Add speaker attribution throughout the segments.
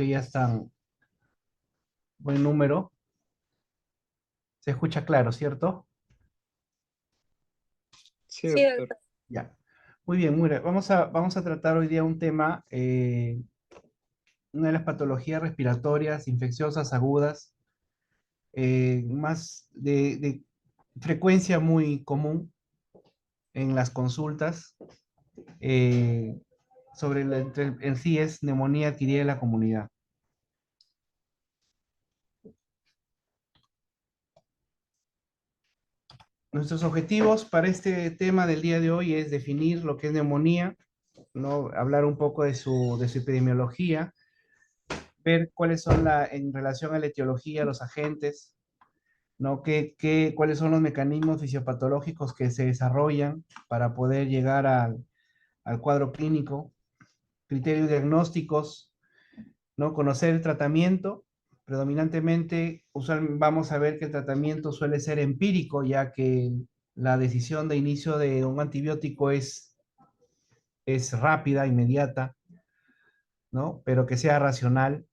Speaker 1: que ya están buen número. Se escucha claro, ¿cierto?
Speaker 2: Sí, doctor.
Speaker 1: Ya. Muy bien, muy bien. Vamos a tratar hoy día un tema, una de las patologías respiratorias infecciosas agudas, más de frecuencia muy común en las consultas, eh, en sí es neumonía adquirida en la comunidad. Nuestros objetivos para este tema del día de hoy es definir lo que es neumonía, ¿no? Hablar un poco de su epidemiología, ver cuáles son en relación a la etiología, los agentes, ¿no? Cuáles son los mecanismos fisiopatológicos que se desarrollan para poder llegar al cuadro clínico, criterios diagnósticos, ¿no? Conocer el tratamiento. Predominantemente, vamos a ver que el tratamiento suele ser empírico, ya que la decisión de inicio de un antibiótico es rápida, inmediata, ¿no? Pero que sea racional.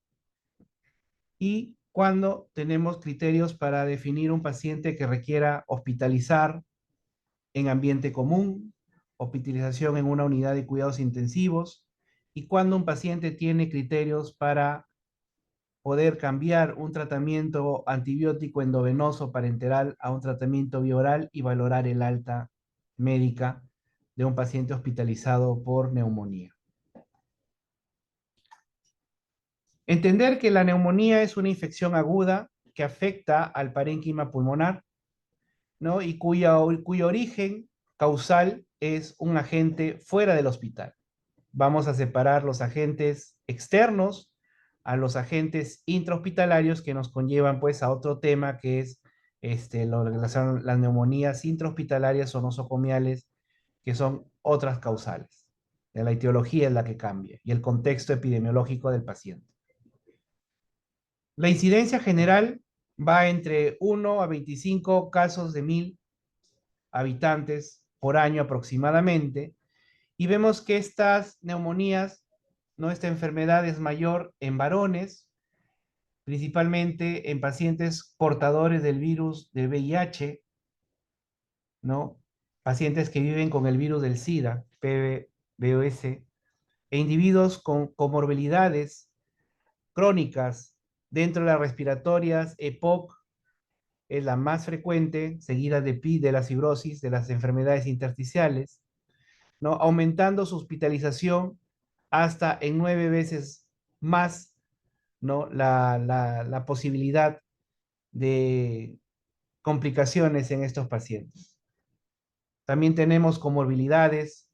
Speaker 1: Y cuando tenemos criterios para definir un paciente que requiera hospitalizar en ambiente común, hospitalización en una unidad de cuidados intensivos, y cuando un paciente tiene criterios para poder cambiar un tratamiento antibiótico endovenoso parenteral a un tratamiento bioral y valorar el alta médica de un paciente hospitalizado por neumonía. Entender que la neumonía es una infección aguda que afecta al parénquima pulmonar, ¿no? Y cuyo origen causal es un agente fuera del hospital. Vamos a separar los agentes externos a los agentes intrahospitalarios que nos conllevan pues a otro tema que es las neumonías intrahospitalarias o nosocomiales, que son otras causales. La etiología es la que cambia y el contexto epidemiológico del paciente. La incidencia general va entre 1 a 25 casos de 1000 habitantes por año aproximadamente, y vemos que estas neumonías, ¿no? Esta enfermedad es mayor en varones, principalmente en pacientes portadores del virus del VIH, ¿no? Pacientes que viven con el virus del SIDA, PVS, e individuos con comorbilidades crónicas dentro de las respiratorias. EPOC es la más frecuente, seguida de la fibrosis, de las enfermedades intersticiales, ¿no? Aumentando su hospitalización hasta en 9 veces más, ¿no? La posibilidad de complicaciones en estos pacientes. También tenemos comorbilidades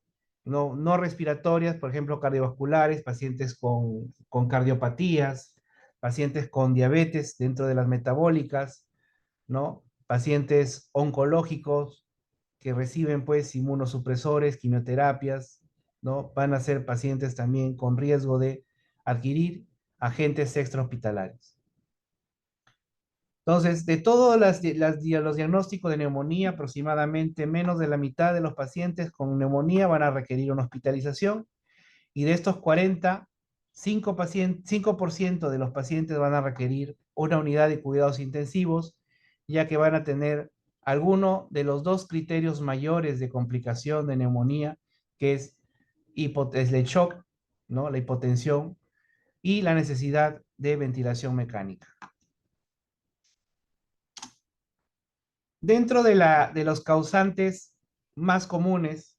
Speaker 1: no respiratorias, por ejemplo, cardiovasculares, pacientes con cardiopatías, pacientes con diabetes dentro de las metabólicas, ¿no? Pacientes oncológicos que reciben pues inmunosupresores, quimioterapias, ¿no? Van a ser pacientes también con riesgo de adquirir agentes extrahospitalarios. Entonces, de todos los diagnósticos de neumonía, aproximadamente menos de la mitad de los pacientes con neumonía van a requerir una hospitalización, y de estos 40, 5% de los pacientes van a requerir una unidad de cuidados intensivos, ya que van a tener alguno de los dos criterios mayores de complicación de neumonía, que es el shock, ¿no? La hipotensión y la necesidad de ventilación mecánica. Dentro de los causantes más comunes,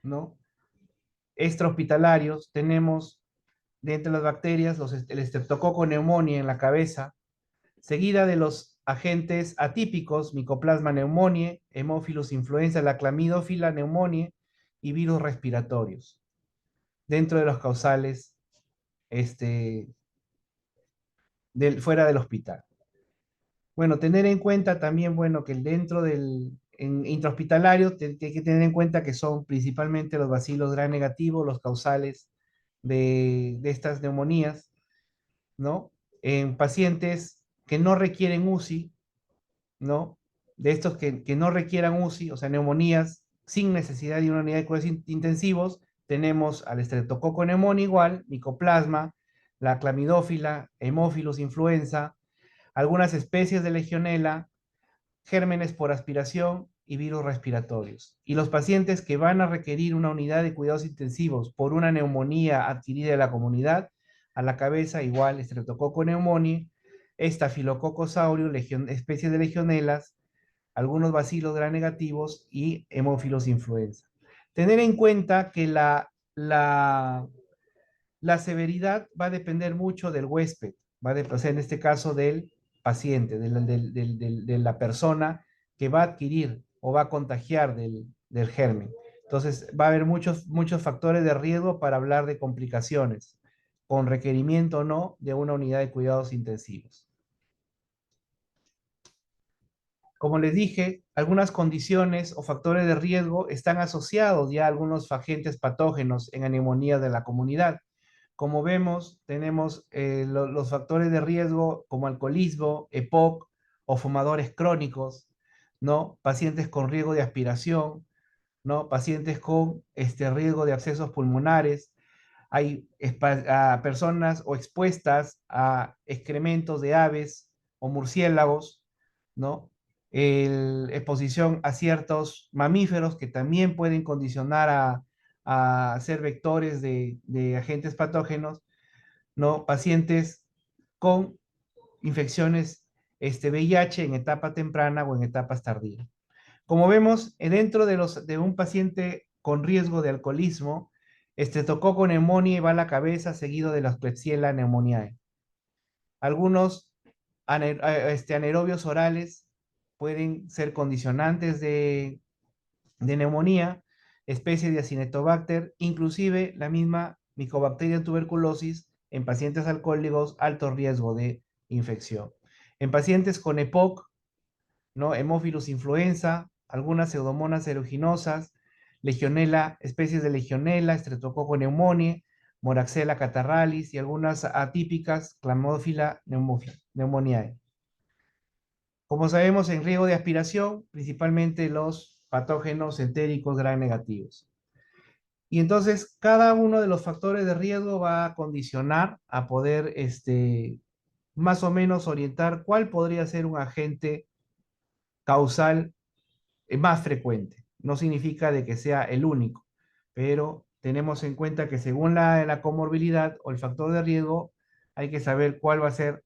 Speaker 1: ¿no? Extrahospitalarios, tenemos de entre las bacterias el Streptococcus pneumoniae en la cabeza, seguida de los agentes atípicos, Mycoplasma pneumoniae, Haemophilus influenza, la Clamidófila pneumoniae y virus respiratorios. Dentro de los causales fuera del hospital. Bueno, tener en cuenta también, bueno, que dentro en intrahospitalario hay que tener en cuenta que son principalmente los bacilos gram negativos los causales de estas neumonías, ¿no? En pacientes que no requieren UCI, ¿no? De estos que no requieran UCI, o sea, neumonías sin necesidad de una unidad de cuidados intensivos, tenemos al estreptococo neumoniae igual, micoplasma, la clamidófila, Haemophilus influenza, algunas especies de Legionela, gérmenes por aspiración y virus respiratorios. Y los pacientes que van a requerir una unidad de cuidados intensivos por una neumonía adquirida de la comunidad, a la cabeza igual Streptococcus pneumoniae, Staphylococcus aureus, especies de legionelas, algunos bacilos gram negativos y hemófilos influenza. Tener en cuenta que la severidad va a depender mucho del huésped, o sea, en este caso del paciente, de la persona que va a adquirir o va a contagiar del germen. Entonces, va a haber muchos factores de riesgo para hablar de complicaciones, con requerimiento o no de una unidad de cuidados intensivos. Como les dije, algunas condiciones o factores de riesgo están asociados ya a algunos agentes patógenos en neumonía de la comunidad. Como vemos, tenemos los factores de riesgo como alcoholismo, EPOC o fumadores crónicos, ¿no? Pacientes con riesgo de aspiración, ¿no? Pacientes con riesgo de abscesos pulmonares. Hay personas o expuestas a excrementos de aves o murciélagos, ¿no? Exposición a ciertos mamíferos que también pueden condicionar a ser vectores de agentes patógenos, ¿no? Pacientes con infecciones VIH en etapa temprana o en etapas tardías. Como vemos, dentro de un paciente con riesgo de alcoholismo, Streptococcus pneumoniae va a la cabeza seguido de la Klebsiella pneumoniae. Algunos anaerobios orales pueden ser condicionantes de neumonía, especies de Acinetobacter, inclusive la misma Mycobacterium tuberculosis en pacientes alcohólicos, alto riesgo de infección. En pacientes con EPOC, ¿no? Haemophilus influenza, algunas pseudomonas aeruginosas, legionela, especies de legionela, Streptococcus pneumoniae, Moraxella catarrhalis y algunas atípicas, Clamófila pneumoniae. Como sabemos, en riesgo de aspiración, principalmente los patógenos entéricos gram negativos. Y entonces, cada uno de los factores de riesgo va a condicionar a poder más o menos orientar cuál podría ser un agente causal más frecuente. No significa de que sea el único, pero tenemos en cuenta que según la comorbilidad o el factor de riesgo, hay que saber cuál va a ser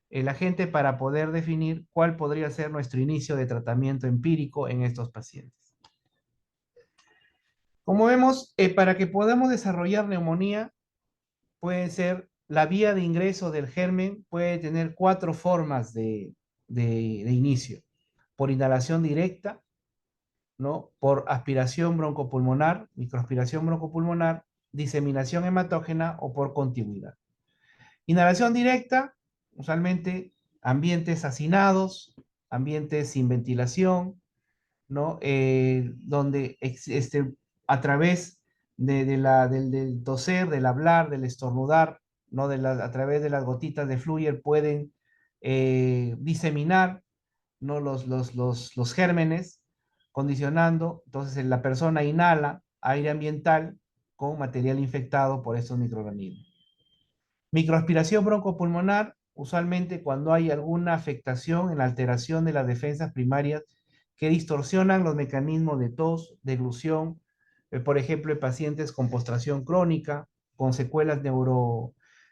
Speaker 1: el agente para poder definir cuál podría ser nuestro inicio de tratamiento empírico en estos pacientes. Como vemos, para que podamos desarrollar neumonía, puede ser la vía de ingreso del germen, puede tener 4 formas de inicio. Por inhalación directa, ¿no? Por aspiración broncopulmonar, microaspiración broncopulmonar, diseminación hematógena o por contigüidad. Inhalación directa, usualmente ambientes hacinados, ambientes sin ventilación, ¿no? Donde a través del toser, del hablar, del estornudar, ¿no? A través de las gotitas de Fluyer pueden diseminar, ¿no? los gérmenes, condicionando. Entonces la persona inhala aire ambiental con material infectado por estos microorganismos. Microaspiración broncopulmonar, usualmente cuando hay alguna afectación en la alteración de las defensas primarias que distorsionan los mecanismos de tos, deglución, por ejemplo, en pacientes con postración crónica, con secuelas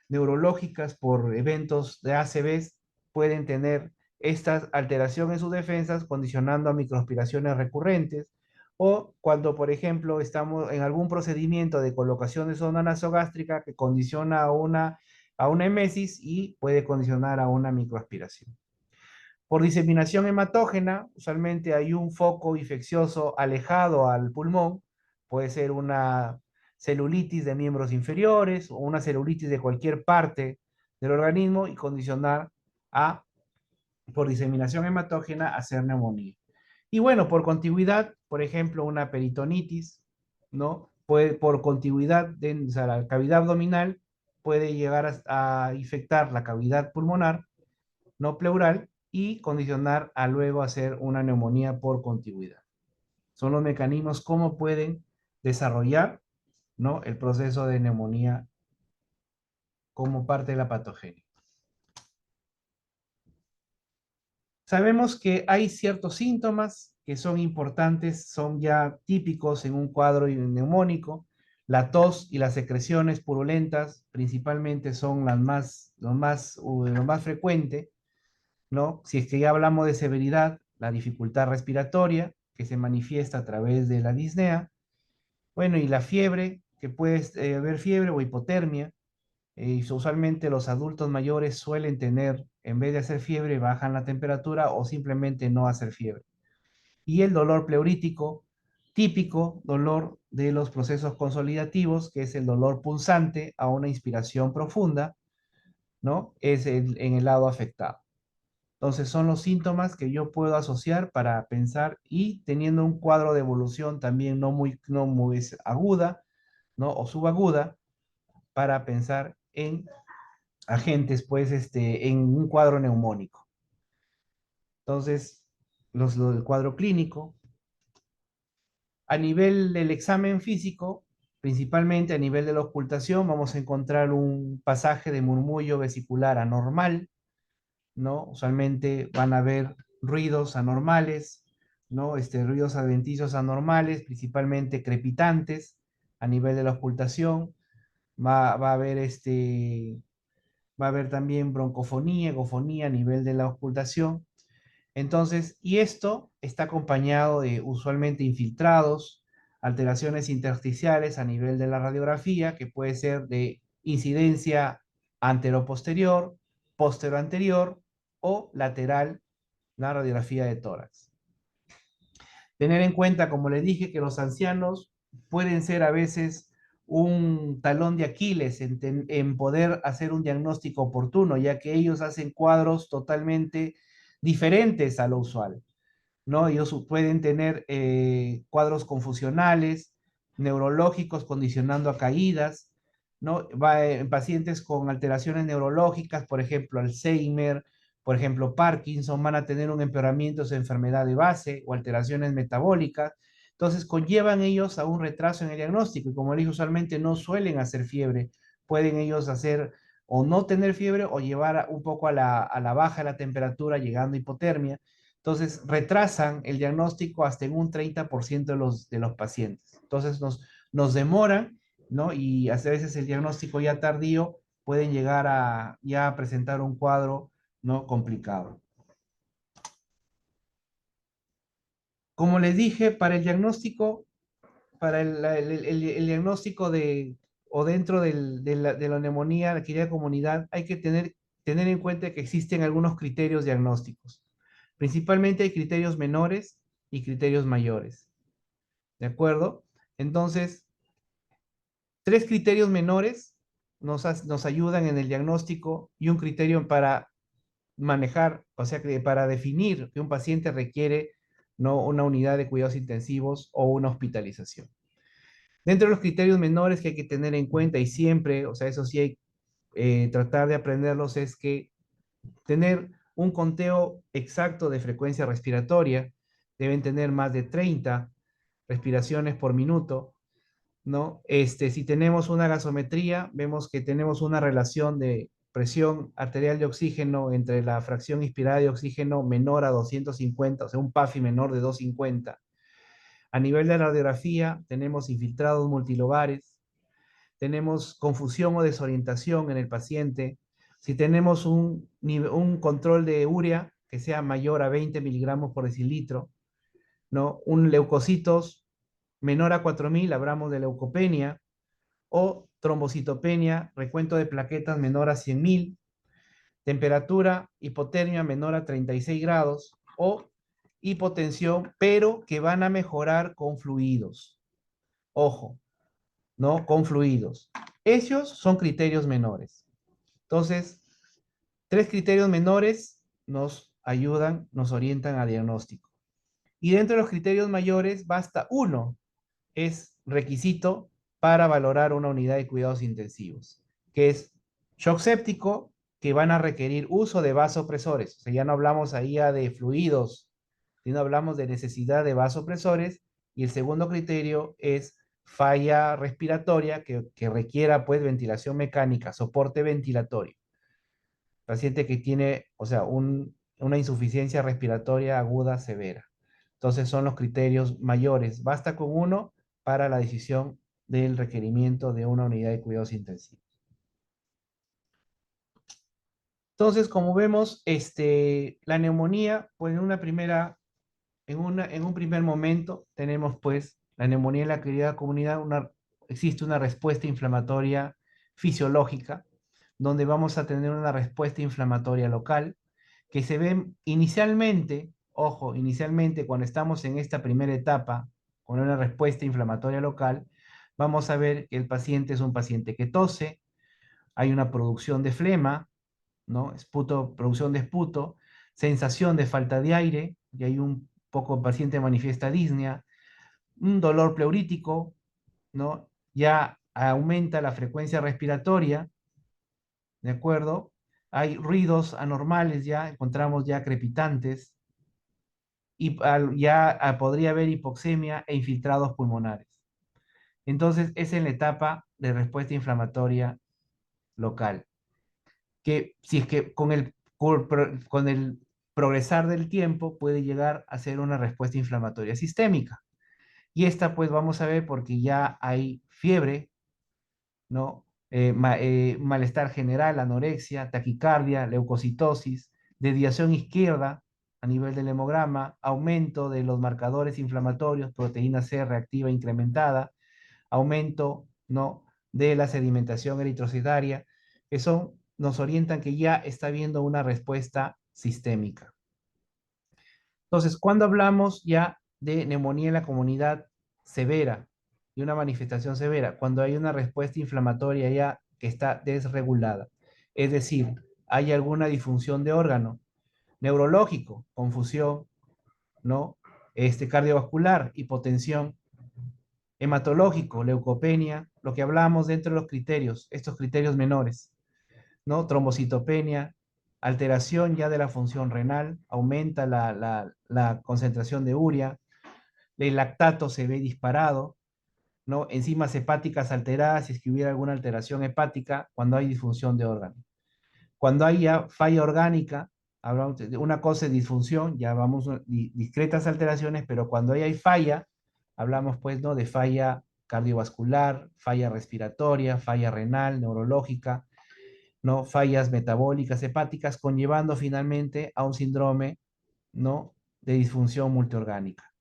Speaker 1: neurológicas por eventos de ACVs, pueden tener esta alteración en sus defensas condicionando a microaspiraciones recurrentes, o cuando, por ejemplo, estamos en algún procedimiento de colocación de sonda nasogástrica que condiciona a una emesis y puede condicionar a una microaspiración. Por diseminación hematógena, usualmente hay un foco infeccioso alejado al pulmón, puede ser una celulitis de miembros inferiores o una celulitis de cualquier parte del organismo y condicionar por diseminación hematógena, a hacer neumonía. Y bueno, por contigüidad, por ejemplo, una peritonitis, ¿no? Por contigüidad o sea, la cavidad abdominal puede llegar a infectar la cavidad pulmonar, no pleural, y condicionar a luego hacer una neumonía por contigüidad. Son los mecanismos cómo pueden desarrollar, ¿no? El proceso de neumonía como parte de la patogenia. Sabemos que hay ciertos síntomas que son importantes, son ya típicos en un cuadro neumónico. La tos y las secreciones purulentas principalmente son lo más frecuente, ¿no? Si es que ya hablamos de severidad, la dificultad respiratoria, que se manifiesta a través de la disnea, bueno, y la fiebre, que puede haber fiebre o hipotermia, y usualmente los adultos mayores suelen tener, en vez de hacer fiebre, bajan la temperatura o simplemente no hacer fiebre. Y el dolor pleurítico, típico dolor de los procesos consolidativos, que es el dolor pulsante a una inspiración profunda, ¿no? Es en el lado afectado. Entonces son los síntomas que yo puedo asociar para pensar y teniendo un cuadro de evolución también no muy aguda, ¿no? O subaguda, para pensar en agentes, pues, en un cuadro neumónico. Entonces, del cuadro clínico, a nivel del examen físico, principalmente a nivel de la ocultación, vamos a encontrar un pasaje de murmullo vesicular anormal, ¿no? Usualmente van a haber ruidos anormales, ¿no? Ruidos adventicios anormales, principalmente crepitantes a nivel de la ocultación. Va a haber va a haber también broncofonía, egofonía a nivel de la ocultación. Entonces, y esto está acompañado de usualmente infiltrados, alteraciones intersticiales a nivel de la radiografía, que puede ser de incidencia anteroposterior, posteroanterior o lateral, la radiografía de tórax. Tener en cuenta, como les dije, que los ancianos pueden ser a veces un talón de Aquiles en poder hacer un diagnóstico oportuno, ya que ellos hacen cuadros totalmente diferentes a lo usual, ¿no? Ellos pueden tener cuadros confusionales, neurológicos condicionando a caídas, ¿no? En pacientes con alteraciones neurológicas, por ejemplo, Alzheimer, por ejemplo, Parkinson, van a tener un empeoramiento de su enfermedad de base o alteraciones metabólicas. Entonces, conllevan ellos a un retraso en el diagnóstico y como les dije, usualmente no suelen hacer fiebre. Pueden ellos hacer o no tener fiebre o llevar un poco a la baja la temperatura, llegando a hipotermia. Entonces, retrasan el diagnóstico hasta en un 30% de los pacientes. Entonces, nos demoran, ¿no? Y a veces el diagnóstico ya tardío pueden llegar a ya presentar un cuadro, ¿no? Complicado. Como les dije, para el diagnóstico, para el diagnóstico o dentro de la neumonía, la querida comunidad, hay que tener en cuenta que existen algunos criterios diagnósticos. Principalmente hay criterios menores y criterios mayores. ¿De acuerdo? Entonces, tres criterios menores nos ayudan en el diagnóstico y un criterio para manejar, o sea, para definir que un paciente requiere, ¿no? Una unidad de cuidados intensivos o una hospitalización. Dentro de los criterios menores que hay que tener en cuenta y siempre, o sea, eso sí hay tratar de aprenderlos, es que tener un conteo exacto de frecuencia respiratoria, deben tener más de 30 respiraciones por minuto, ¿no? Si tenemos una gasometría, vemos que tenemos una relación de presión arterial de oxígeno entre la fracción inspirada de oxígeno menor a 250, o sea, un PAFI menor de 250. A nivel de radiografía, tenemos infiltrados multilobares, tenemos confusión o desorientación en el paciente, si tenemos un control de urea que sea mayor a 20 miligramos por decilitro, ¿no? Un leucocitos menor a 4000, hablamos de leucopenia, o trombocitopenia, recuento de plaquetas menor a 100.000, temperatura hipotermia menor a 36 grados, o hipotensión, pero que van a mejorar con fluidos. Ojo, ¿no? Con fluidos. Esos son criterios menores. Entonces, tres criterios menores nos ayudan, nos orientan a diagnóstico. Y dentro de los criterios mayores, basta uno, es requisito para valorar una unidad de cuidados intensivos, que es shock séptico, que van a requerir uso de vasopresores. O sea, ya no hablamos ahí ya de fluidos, sino hablamos de necesidad de vasopresores. Y el segundo criterio es falla respiratoria que requiera pues ventilación mecánica, soporte ventilatorio. Paciente que tiene, o sea, una insuficiencia respiratoria aguda severa. Entonces son los criterios mayores. Basta con uno para la decisión del requerimiento de una unidad de cuidados intensivos. Entonces, como vemos, la neumonía, pues en un primer momento tenemos pues la neumonía en la querida comunidad, existe una respuesta inflamatoria fisiológica, donde vamos a tener una respuesta inflamatoria local, que se ve inicialmente, ojo, inicialmente cuando estamos en esta primera etapa, con una respuesta inflamatoria local, vamos a ver que el paciente es un paciente que tose, hay una producción de flema, ¿no? Producción de esputo, sensación de falta de aire, y hay un poco el paciente manifiesta disnea, un dolor pleurítico, ¿no? Ya aumenta la frecuencia respiratoria, ¿de acuerdo? Hay ruidos anormales ya, encontramos ya crepitantes, y podría haber hipoxemia e infiltrados pulmonares. Entonces, es en la etapa de respuesta inflamatoria local, que si es que con el progresar del tiempo puede llegar a ser una respuesta inflamatoria sistémica. Y esta pues vamos a ver porque ya hay fiebre, ¿no? Malestar general, anorexia, taquicardia, leucocitosis, desviación izquierda a nivel del hemograma, aumento de los marcadores inflamatorios, proteína C reactiva incrementada, aumento, ¿no?, de la sedimentación eritrocitaria, que nos orientan que ya está habiendo una respuesta sistémica. Entonces, cuando hablamos ya de neumonía en la comunidad severa y una manifestación severa, cuando hay una respuesta inflamatoria ya que está desregulada, es decir, hay alguna disfunción de órgano neurológico, confusión, ¿no? Cardiovascular, hipotensión, hematológico, leucopenia, lo que hablamos dentro de los criterios, estos criterios menores, ¿no? Trombocitopenia, alteración ya de la función renal, aumenta la concentración de urea, el lactato se ve disparado, ¿no? Enzimas hepáticas alteradas, si es que hubiera alguna alteración hepática, cuando hay disfunción de órgano. Cuando hay ya falla orgánica, hablamos de una cosa es disfunción, ya vamos a discretas alteraciones, pero cuando hay falla, hablamos pues, ¿no?, de falla cardiovascular, falla respiratoria, falla renal, neurológica, ¿no?, fallas metabólicas, hepáticas, conllevando finalmente a un síndrome, ¿no?, de disfunción multiorgánica.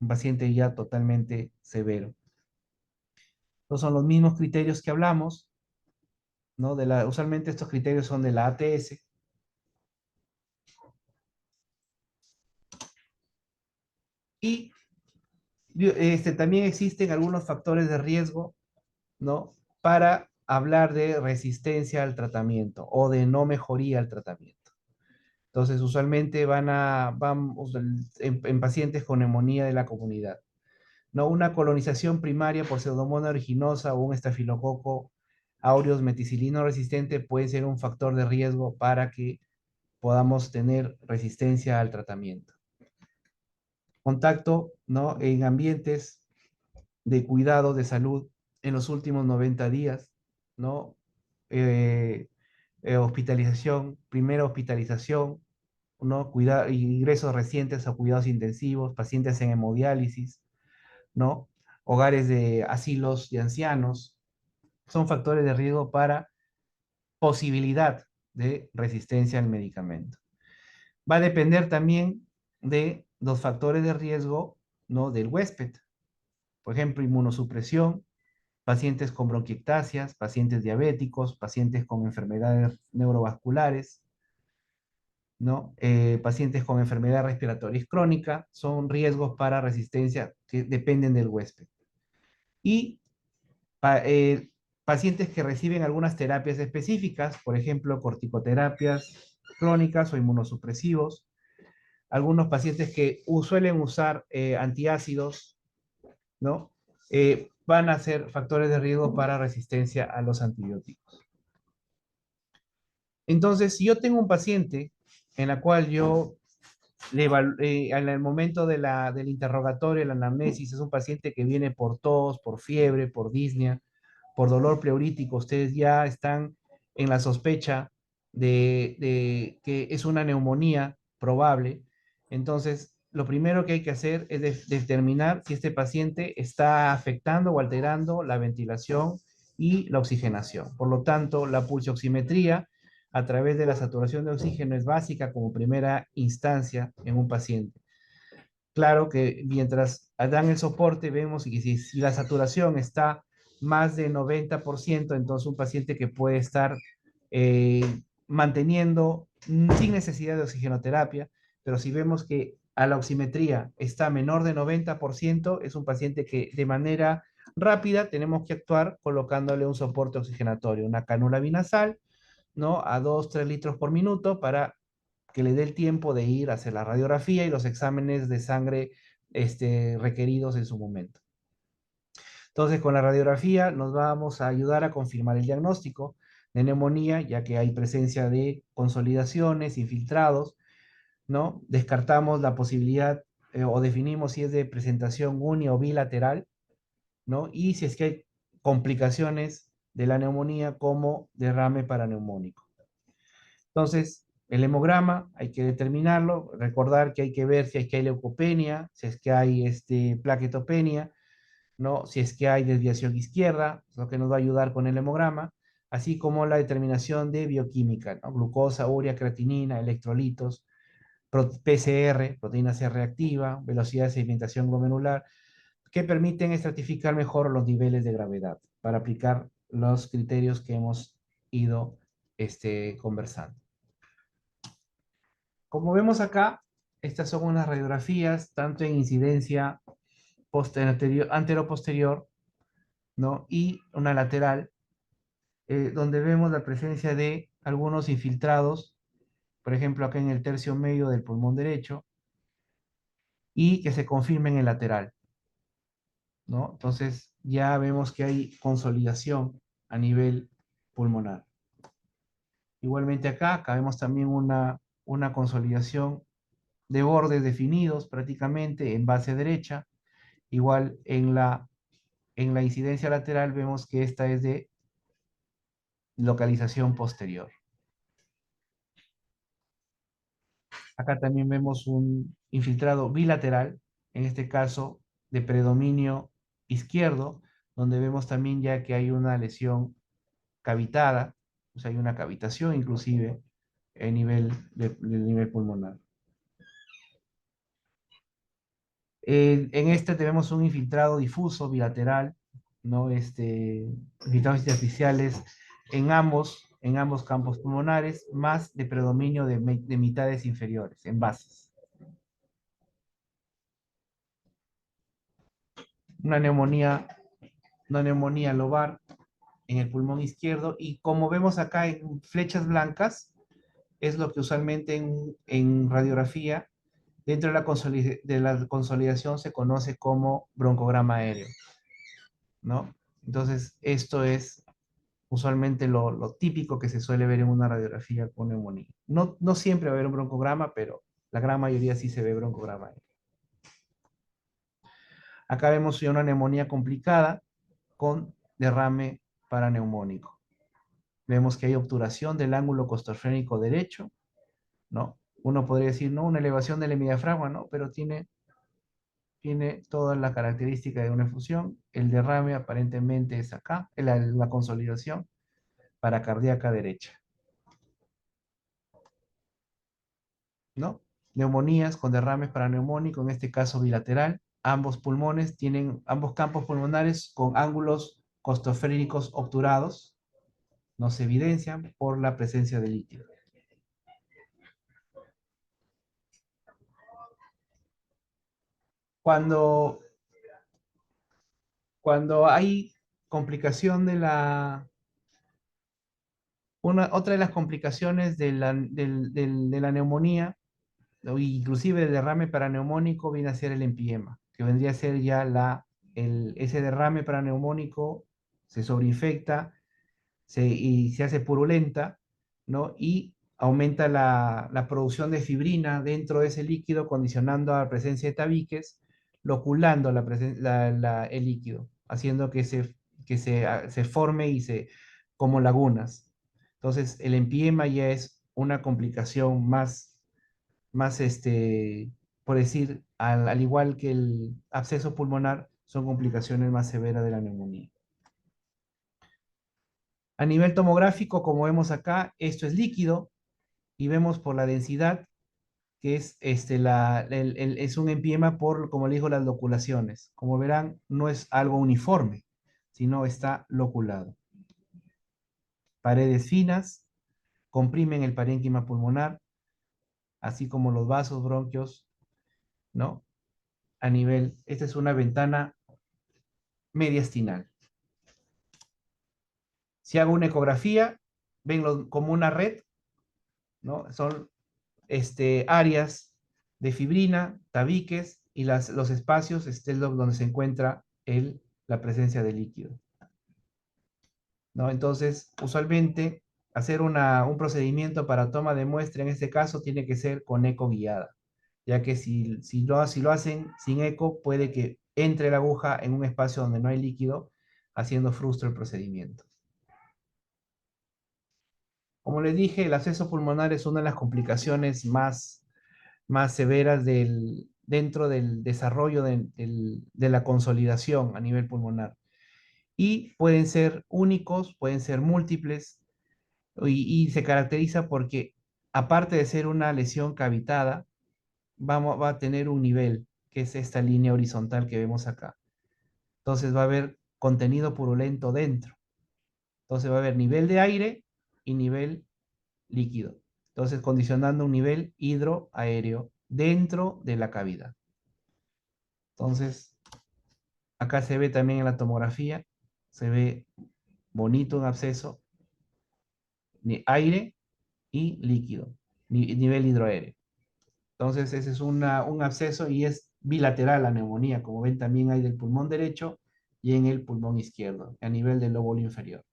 Speaker 1: Un paciente ya totalmente severo. Estos son los mismos criterios que hablamos, ¿no? Usualmente estos criterios son de la ATS. Y también existen algunos factores de riesgo, ¿no?, para hablar de resistencia al tratamiento o de no mejoría al tratamiento. Entonces, usualmente vamos en pacientes con neumonía de la comunidad, ¿no? Una colonización primaria por Pseudomonas aeruginosa o un estafilococo aureus meticilino resistente puede ser un factor de riesgo para que podamos tener resistencia al tratamiento. Contacto, ¿no?, en ambientes de cuidado de salud en los últimos 90 días, ¿no? Hospitalización, primera hospitalización, ¿no? Ingresos recientes a cuidados intensivos, pacientes en hemodiálisis, ¿no? Hogares de asilos de ancianos, son factores de riesgo para posibilidad de resistencia al medicamento. Va a depender también de los factores de riesgo, ¿no?, del huésped. Por ejemplo, inmunosupresión, pacientes con bronquiectasias, pacientes diabéticos, pacientes con enfermedades neurovasculares, ¿no? Pacientes con enfermedad respiratoria crónica, son riesgos para resistencia que dependen del huésped. Y pacientes que reciben algunas terapias específicas, por ejemplo, corticoterapias crónicas o inmunosupresivos, algunos pacientes que suelen usar antiácidos, ¿no? Van a ser factores de riesgo para resistencia a los antibióticos. Entonces, si yo tengo un paciente en la cual yo en el momento del interrogatorio, la anamnesis, es un paciente que viene por tos, por fiebre, por disnea, por dolor pleurítico. Ustedes ya están en la sospecha de que es una neumonía probable. Entonces, lo primero que hay que hacer es determinar si este paciente está afectando o alterando la ventilación y la oxigenación. Por lo tanto, la pulsioximetría a través de la saturación de oxígeno es básica como primera instancia en un paciente. Claro que mientras dan el soporte, vemos que si la saturación está más de 90%, entonces un paciente que puede estar eh, manteniendo sin necesidad de oxigenoterapia, pero si vemos que a la oximetría está menor de 90%, es un paciente que de manera rápida tenemos que actuar colocándole un soporte oxigenatorio, una cánula binasal, ¿no? A 2, 3 litros por minuto para que le dé el tiempo de ir a hacer la radiografía y los exámenes de sangre requeridos en su momento. Entonces, con la radiografía nos vamos a ayudar a confirmar el diagnóstico de neumonía, ya que hay presencia de consolidaciones, infiltrados, ¿no? Descartamos la posibilidad o definimos si es de presentación uni o bilateral, ¿no? Y si es que hay complicaciones de la neumonía como derrame paraneumónico. Entonces, el hemograma hay que determinarlo, recordar que hay que ver si es que hay leucopenia, si es que hay plaquetopenia, ¿no? Si es que hay desviación izquierda, lo que nos va a ayudar con el hemograma, así como la determinación de bioquímica, ¿no? Glucosa, urea, creatinina, electrolitos, PCR, proteína C reactiva, velocidad de sedimentación glomerular, que permiten estratificar mejor los niveles de gravedad para aplicar los criterios que hemos ido conversando. Como vemos acá, estas son unas radiografías, tanto en incidencia antero-posterior, ¿no? Y una lateral, donde vemos la presencia de algunos infiltrados, por ejemplo, acá en el tercio medio del pulmón derecho, y que se confirmen en el lateral, ¿no? Entonces, ya vemos que hay consolidación a nivel pulmonar. Igualmente acá vemos también una consolidación de bordes definidos prácticamente en base derecha. Igual en la incidencia lateral vemos que esta es de localización posterior. Acá también vemos un infiltrado bilateral, en este caso de predominio izquierdo, donde vemos también ya que hay una lesión cavitada, o sea, hay una cavitación inclusive a nivel del nivel pulmonar. En este tenemos un infiltrado difuso bilateral, ¿no? Infiltrados intersticiales en ambos campos pulmonares, más de predominio de mitades inferiores, en bases. Una neumonía, una neumonía lobar en el pulmón izquierdo, y como vemos acá en flechas blancas, es lo que usualmente en radiografía, dentro de la consolidación se conoce como broncograma aéreo, ¿no? Entonces, esto es usualmente lo típico que se suele ver en una radiografía con neumonía. No siempre va a haber un broncograma, pero la gran mayoría sí se ve broncograma aéreo. Acá vemos ya una neumonía complicada con derrame paraneumónico. Vemos que hay obturación del ángulo costofrénico derecho, ¿no? Uno podría decir, no, una elevación del hemidiafragma, ¿no? Pero tiene toda la característica de una efusión. El derrame aparentemente es acá, la consolidación paracardíaca derecha, ¿no? Neumonías con derrames paraneumónico, en este caso bilateral. Ambos campos pulmonares con ángulos costofrénicos obturados, no se evidencian por la presencia de líquido. Cuando, cuando hay complicación otra de las complicaciones de la neumonía, o inclusive el derrame paraneumónico, viene a ser el empiema, que vendría a ser ya ese derrame paraneumónico se sobreinfecta y se hace purulenta, ¿no? Y aumenta la producción de fibrina dentro de ese líquido, condicionando a la presencia de tabiques, loculando el líquido, haciendo se forme como lagunas. Entonces, el empiema ya es una complicación más, por decir, al igual que el absceso pulmonar, son complicaciones más severas de la neumonía. A nivel tomográfico, como vemos acá, esto es líquido y vemos por la densidad que es un empiema por, como le digo, las loculaciones. Como verán, no es algo uniforme, sino está loculado. Paredes finas comprimen el parénquima pulmonar, así como los vasos, bronquios, ¿no? A nivel, esta es una ventana mediastinal. Si hago una ecografía, ven como una red, ¿no? Son áreas de fibrina, tabiques y los espacios donde se encuentra la presencia de líquido, ¿no? Entonces, usualmente, hacer un procedimiento para toma de muestra en este caso tiene que ser con eco guiada, ya que si lo hacen sin eco, puede que entre la aguja en un espacio donde no hay líquido, haciendo frustro el procedimiento. Como les dije, el absceso pulmonar es una de las complicaciones más severas dentro del desarrollo de la consolidación a nivel pulmonar. Y pueden ser únicos, pueden ser múltiples, y se caracteriza porque, aparte de ser una lesión cavitada, va a tener un nivel, que es esta línea horizontal que vemos acá. Entonces va a haber contenido purulento dentro. Entonces va a haber nivel de aire y nivel líquido. Entonces, condicionando un nivel hidroaéreo dentro de la cavidad. Entonces, acá se ve también en la tomografía, se ve bonito un absceso, aire y líquido, nivel hidroaéreo. Entonces, ese es un absceso y es bilateral la neumonía, como ven también hay del pulmón derecho y en el pulmón izquierdo, a nivel del lóbulo inferior.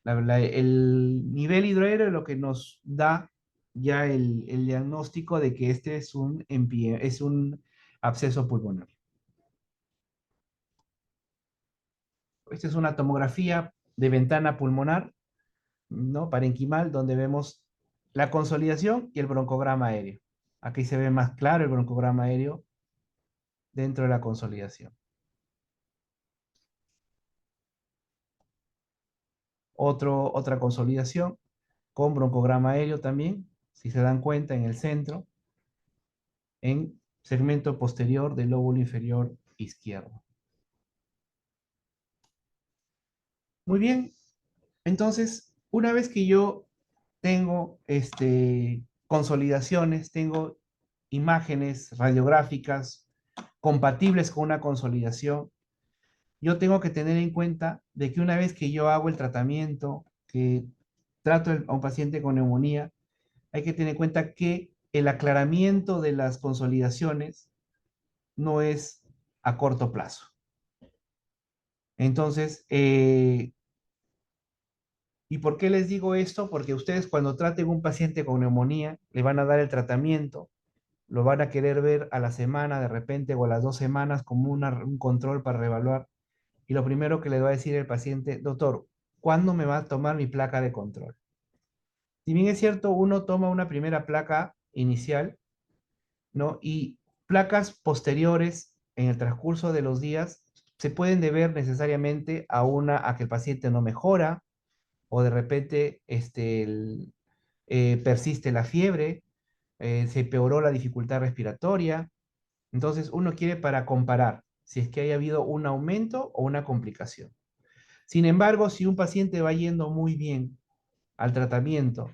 Speaker 1: El nivel hidroaéreo es lo que nos da ya el diagnóstico de que este es un absceso pulmonar. Esta es una tomografía de ventana pulmonar, ¿no? Parenquimal, donde vemos la consolidación y el broncograma aéreo. Aquí se ve más claro el broncograma aéreo dentro de la consolidación. Otra consolidación con broncograma aéreo también, si se dan cuenta, en el centro, en segmento posterior del lóbulo inferior izquierdo. Muy bien, entonces, una vez que yo tengo consolidaciones, tengo imágenes radiográficas compatibles con una consolidación, yo tengo que tener en cuenta de que una vez que yo hago el tratamiento, que trato a un paciente con neumonía, hay que tener en cuenta que el aclaramiento de las consolidaciones no es a corto plazo. Entonces, ¿y por qué les digo esto? Porque ustedes cuando traten un paciente con neumonía, le van a dar el tratamiento, lo van a querer ver a la semana de repente o a las 2 semanas como un control para reevaluar. Y lo primero que le va a decir el paciente, doctor, ¿cuándo me va a tomar mi placa de control? Si bien es cierto, uno toma una primera placa inicial, ¿no? Y placas posteriores en el transcurso de los días se pueden deber necesariamente a que el paciente no mejora o de repente persiste la fiebre, se empeoró la dificultad respiratoria. Entonces uno quiere para comparar si es que haya habido un aumento o una complicación. Sin embargo, si un paciente va yendo muy bien al tratamiento,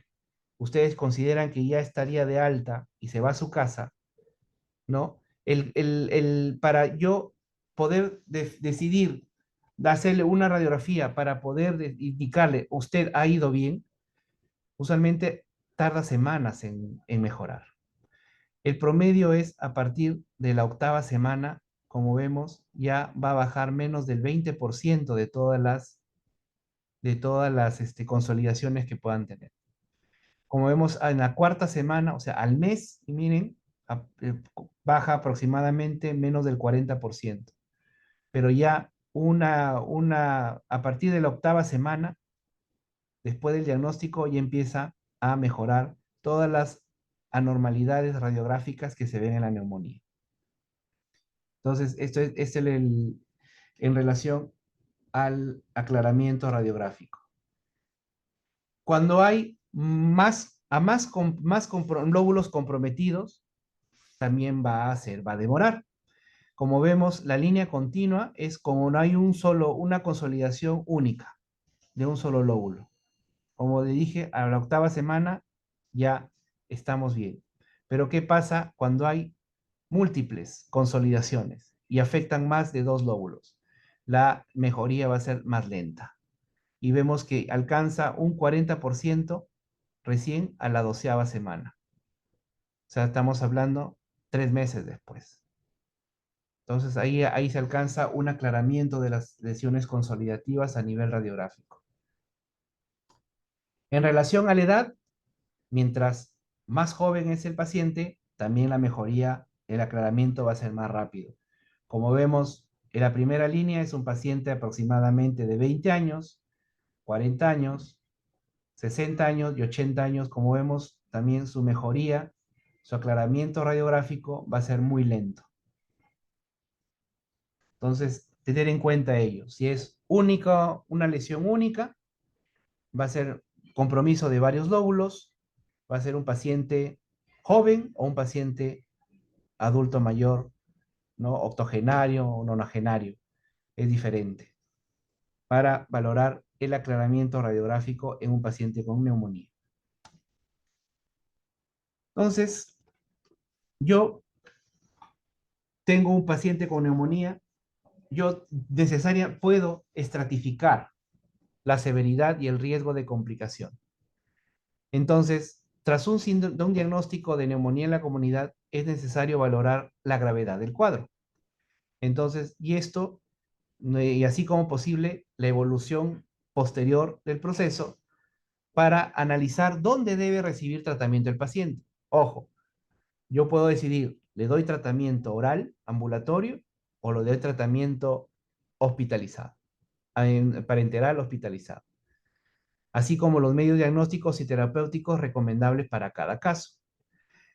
Speaker 1: ustedes consideran que ya estaría de alta y se va a su casa, ¿no? Para yo poder decidir, hacerle una radiografía para poder indicarle, usted ha ido bien, usualmente tarda semanas en mejorar. El promedio es a partir de la 8ª semana, como vemos, ya va a bajar menos del 20% de todas las consolidaciones que puedan tener. como vemos en la cuarta semana, o sea, al mes, y miren, baja aproximadamente menos del 40%. Pero ya a partir de la octava semana, después del diagnóstico, ya empieza a mejorar todas las anormalidades radiográficas que se ven en la neumonía. Entonces, esto es en relación al aclaramiento radiográfico. Cuando hay lóbulos comprometidos, también va a demorar. Como vemos, la línea continua es como no hay una consolidación única de un solo lóbulo. Como le dije, a la octava semana ya estamos bien. Pero ¿qué pasa cuando hay múltiples consolidaciones y afectan más de dos lóbulos? La mejoría va a ser más lenta. Y vemos que alcanza un 40% recién a la 12ª semana. O sea, estamos hablando 3 meses después. Entonces ahí se alcanza un aclaramiento de las lesiones consolidativas a nivel radiográfico. En relación a la edad, mientras más joven es el paciente, también la mejoría, el aclaramiento va a ser más rápido. Como vemos, en la primera línea es un paciente aproximadamente de 20 años, 40 años, 60 años y 80 años. Como vemos, también su mejoría, su aclaramiento radiográfico va a ser muy lento. Entonces, tener en cuenta ello. Si es una lesión única, va a ser compromiso de varios lóbulos, va a ser un paciente joven o un paciente adulto mayor, ¿no? Octogenario o nonagenario. Es diferente para valorar el aclaramiento radiográfico en un paciente con neumonía. Entonces, yo tengo un paciente con neumonía, yo puedo estratificar la severidad y el riesgo de complicación. Entonces, tras un diagnóstico de neumonía en la comunidad, es necesario valorar la gravedad del cuadro. Entonces, y así como posible, la evolución posterior del proceso para analizar dónde debe recibir tratamiento el paciente. Ojo, yo puedo decidir, ¿le doy tratamiento oral, ambulatorio, o le doy tratamiento hospitalizado, parenteral hospitalizado? Así como los medios diagnósticos y terapéuticos recomendables para cada caso.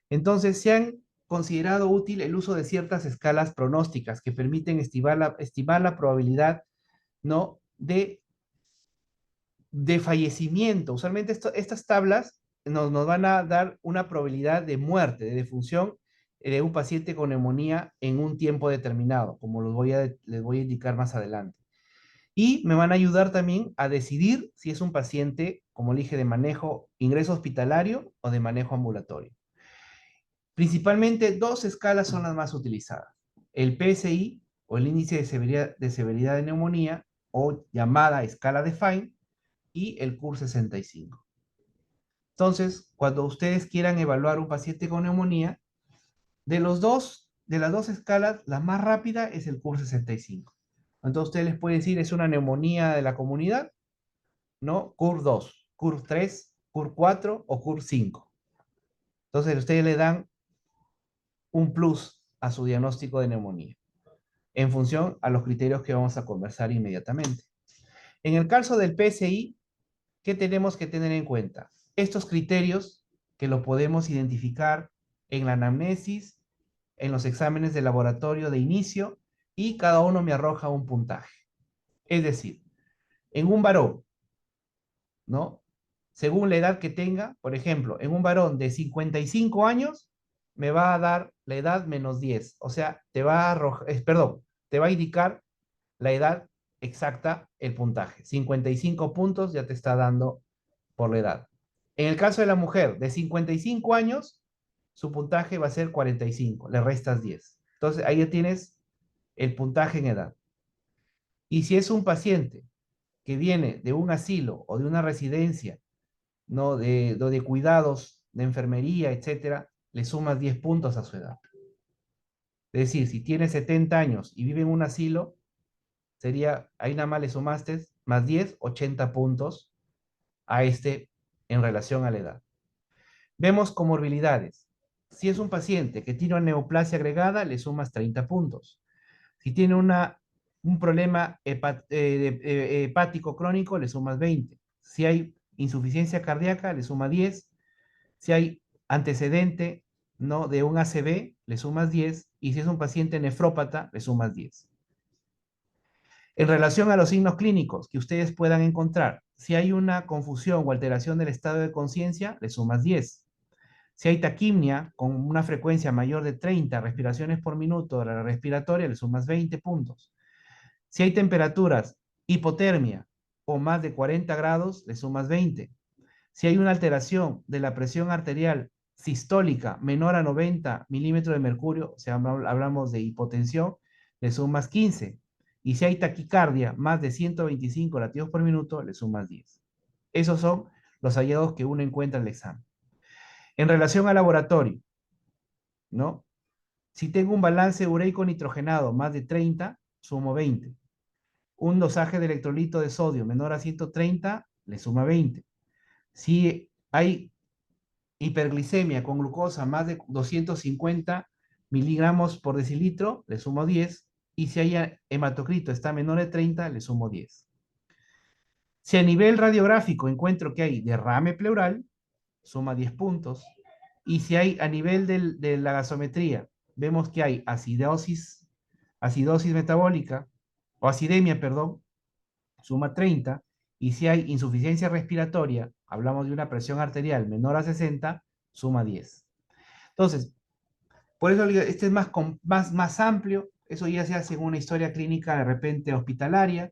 Speaker 1: Entonces, se han considerado útil el uso de ciertas escalas pronósticas que permiten estimar la probabilidad, ¿no?, de fallecimiento. Usualmente estas tablas nos van a dar una probabilidad de muerte, de defunción de un paciente con neumonía en un tiempo determinado, como les voy a indicar más adelante. Y me van a ayudar también a decidir si es un paciente, como le dije, de manejo ingreso hospitalario o de manejo ambulatorio. Principalmente dos escalas son las más utilizadas. El PSI, o el índice de severidad de neumonía, o llamada escala de Fine, y el CUR 65. Entonces, cuando ustedes quieran evaluar un paciente con neumonía, de las dos escalas, la más rápida es el CUR 65. Entonces, ustedes les pueden decir, es una neumonía de la comunidad, ¿no? CUR 2, CUR 3, CUR 4 o CUR 5. Entonces, ustedes le dan un plus a su diagnóstico de neumonía, en función a los criterios que vamos a conversar inmediatamente. En el caso del PSI, ¿qué tenemos que tener en cuenta? Estos criterios que lo podemos identificar en la anamnesis, en los exámenes de laboratorio de inicio, y cada uno me arroja un puntaje. Es decir, en un varón, ¿no? Según la edad que tenga, por ejemplo, en un varón de 55 años, me va a dar la edad menos 10. O sea, te va a indicar la edad exacta, el puntaje. 55 puntos ya te está dando por la edad. En el caso de la mujer de 55 años, su puntaje va a ser 45, le restas 10. Entonces, ahí ya tienes el puntaje en edad. Y si es un paciente que viene de un asilo o de una residencia, ¿no?, de cuidados, de enfermería, etcétera, le sumas 10 puntos a su edad. Es decir, si tiene 70 años y vive en un asilo, ahí nada más le sumaste más 10, 80 puntos a en relación a la edad. Vemos comorbilidades. Si es un paciente que tiene una neoplasia agregada, le sumas 30 puntos. Si tiene un problema hepático crónico, le sumas 20. Si hay insuficiencia cardíaca, le suma 10. Si hay antecedente, ¿no?, de un ACV, le sumas 10. Y si es un paciente nefrópata, le sumas 10. En relación a los signos clínicos que ustedes puedan encontrar, si hay una confusión o alteración del estado de conciencia, le sumas 10. Si hay taquimia con una frecuencia mayor de 30 respiraciones por minuto de la respiratoria, le sumas 20 puntos. Si hay temperaturas, hipotermia o más de 40 grados, le sumas 20. Si hay una alteración de la presión arterial sistólica menor a 90 milímetros de mercurio, o sea, hablamos de hipotensión, le sumas 15. Y si hay taquicardia más de 125 latidos por minuto, le sumas 10. Esos son los hallazgos que uno encuentra en el examen. En relación al laboratorio, ¿no? Si tengo un balance ureico nitrogenado más de 30, sumo 20. Un dosaje de electrolito de sodio menor a 130, le suma 20. Si hay hiperglicemia con glucosa más de 250 miligramos por decilitro, le sumo 10. Y si hay hematocrito está menor de 30, le sumo 10. Si a nivel radiográfico encuentro que hay derrame pleural, suma 10 puntos. Y si hay a nivel de la gasometría, vemos que hay acidosis metabólica, o acidemia, perdón, suma 30. Y si hay insuficiencia respiratoria, hablamos de una presión arterial menor a 60, suma 10. Entonces, por eso este es más amplio, eso ya se hace en una historia clínica de repente hospitalaria.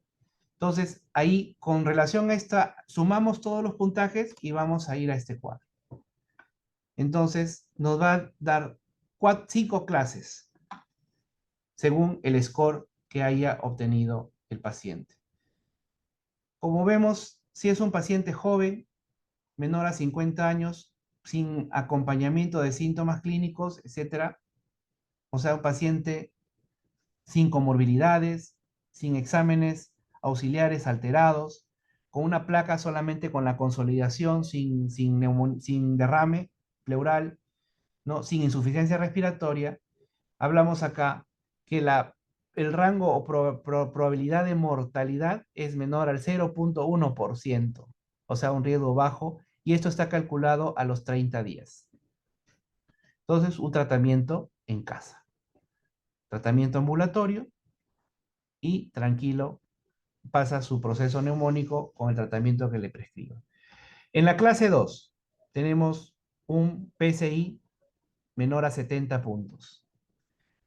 Speaker 1: Entonces, ahí con relación a esta, sumamos todos los puntajes y vamos a ir a este cuadro. Entonces, nos va a dar 5 clases según el score que haya obtenido el paciente. Como vemos, si es un paciente joven, menor a 50 años, sin acompañamiento de síntomas clínicos, etcétera, o sea, un paciente sin comorbilidades, sin exámenes auxiliares alterados, con una placa solamente con la consolidación, sin derrame pleural, ¿no?, sin insuficiencia respiratoria, hablamos acá que el rango o probabilidad de mortalidad es menor al 0.1%, o sea, un riesgo bajo, y esto está calculado a los 30 días. Entonces, un tratamiento en casa, tratamiento ambulatorio, y tranquilo, pasa su proceso neumónico con el tratamiento que le prescribo. En la clase 2 tenemos un PSI menor a 70 puntos.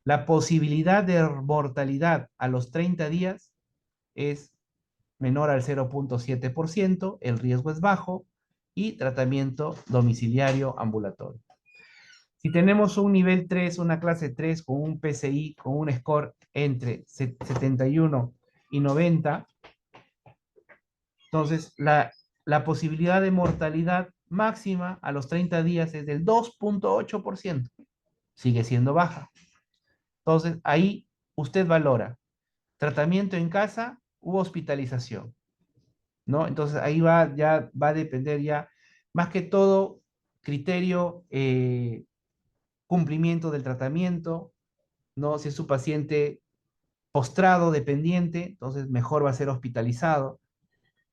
Speaker 1: La posibilidad de mortalidad a los 30 días es menor al 0.7%, el riesgo es bajo y tratamiento domiciliario ambulatorio. Si tenemos un nivel 3, una clase 3 con un PSI, con un score entre 71 y 90, entonces la posibilidad de mortalidad máxima a los 30 días es del 2.8%. Sigue siendo baja. Entonces ahí usted valora tratamiento en casa u hospitalización, ¿no? Entonces ahí ya va a depender ya, más que todo, criterio, cumplimiento del tratamiento, ¿no? Si es su paciente postrado, dependiente, entonces mejor va a ser hospitalizado,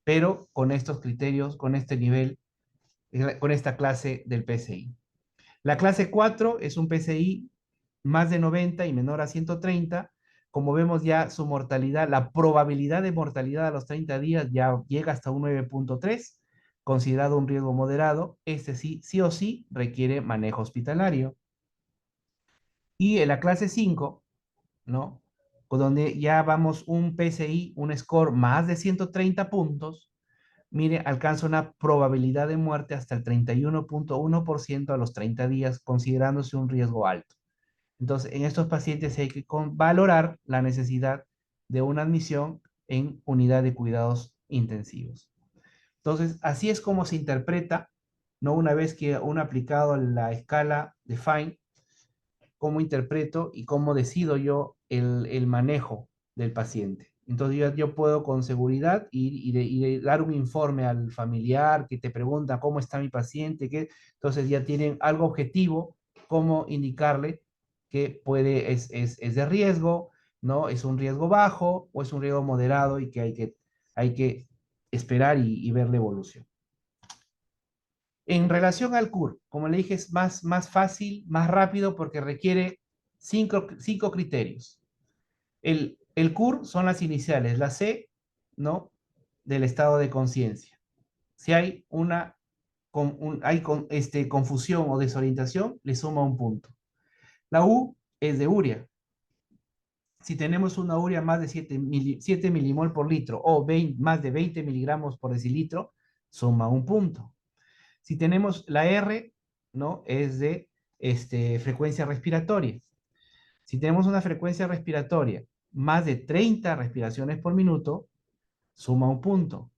Speaker 1: pero con estos criterios, con este nivel, con esta clase del PSI. La clase 4 es un PSI más de 90 y menor a 130. Como vemos ya su mortalidad, la probabilidad de mortalidad a los 30 días ya llega hasta un 9.3, considerado un riesgo moderado. Este sí o sí requiere manejo hospitalario. Y en la clase 5, ¿no?, donde ya vamos un PSI, un score más de 130 puntos, mire, alcanza una probabilidad de muerte hasta el 31.1% a los 30 días, considerándose un riesgo alto. Entonces, en estos pacientes hay que valorar la necesidad de una admisión en unidad de cuidados intensivos. Entonces, así es como se interpreta, ¿no?, una vez que uno ha aplicado la escala de Fine, cómo interpreto y cómo decido yo el manejo del paciente. Entonces yo puedo con seguridad ir y dar un informe al familiar que te pregunta cómo está mi paciente, qué, entonces ya tienen algo objetivo, cómo indicarle que es de riesgo, ¿no? Es un riesgo bajo o es un riesgo moderado y que hay que esperar y ver la evolución. En relación al CUR, como le dije, es más fácil, más rápido porque requiere cinco criterios. El CUR son las iniciales, la C, ¿no? Del estado de conciencia. Si hay confusión o desorientación, le suma un punto. La U es de urea. Si tenemos una urea más de 7 milimol por litro o más de 20 miligramos por decilitro, suma un punto. Si tenemos la R, ¿no? Es de frecuencia respiratoria. Si tenemos una frecuencia respiratoria más de 30 respiraciones por minuto, suma un punto.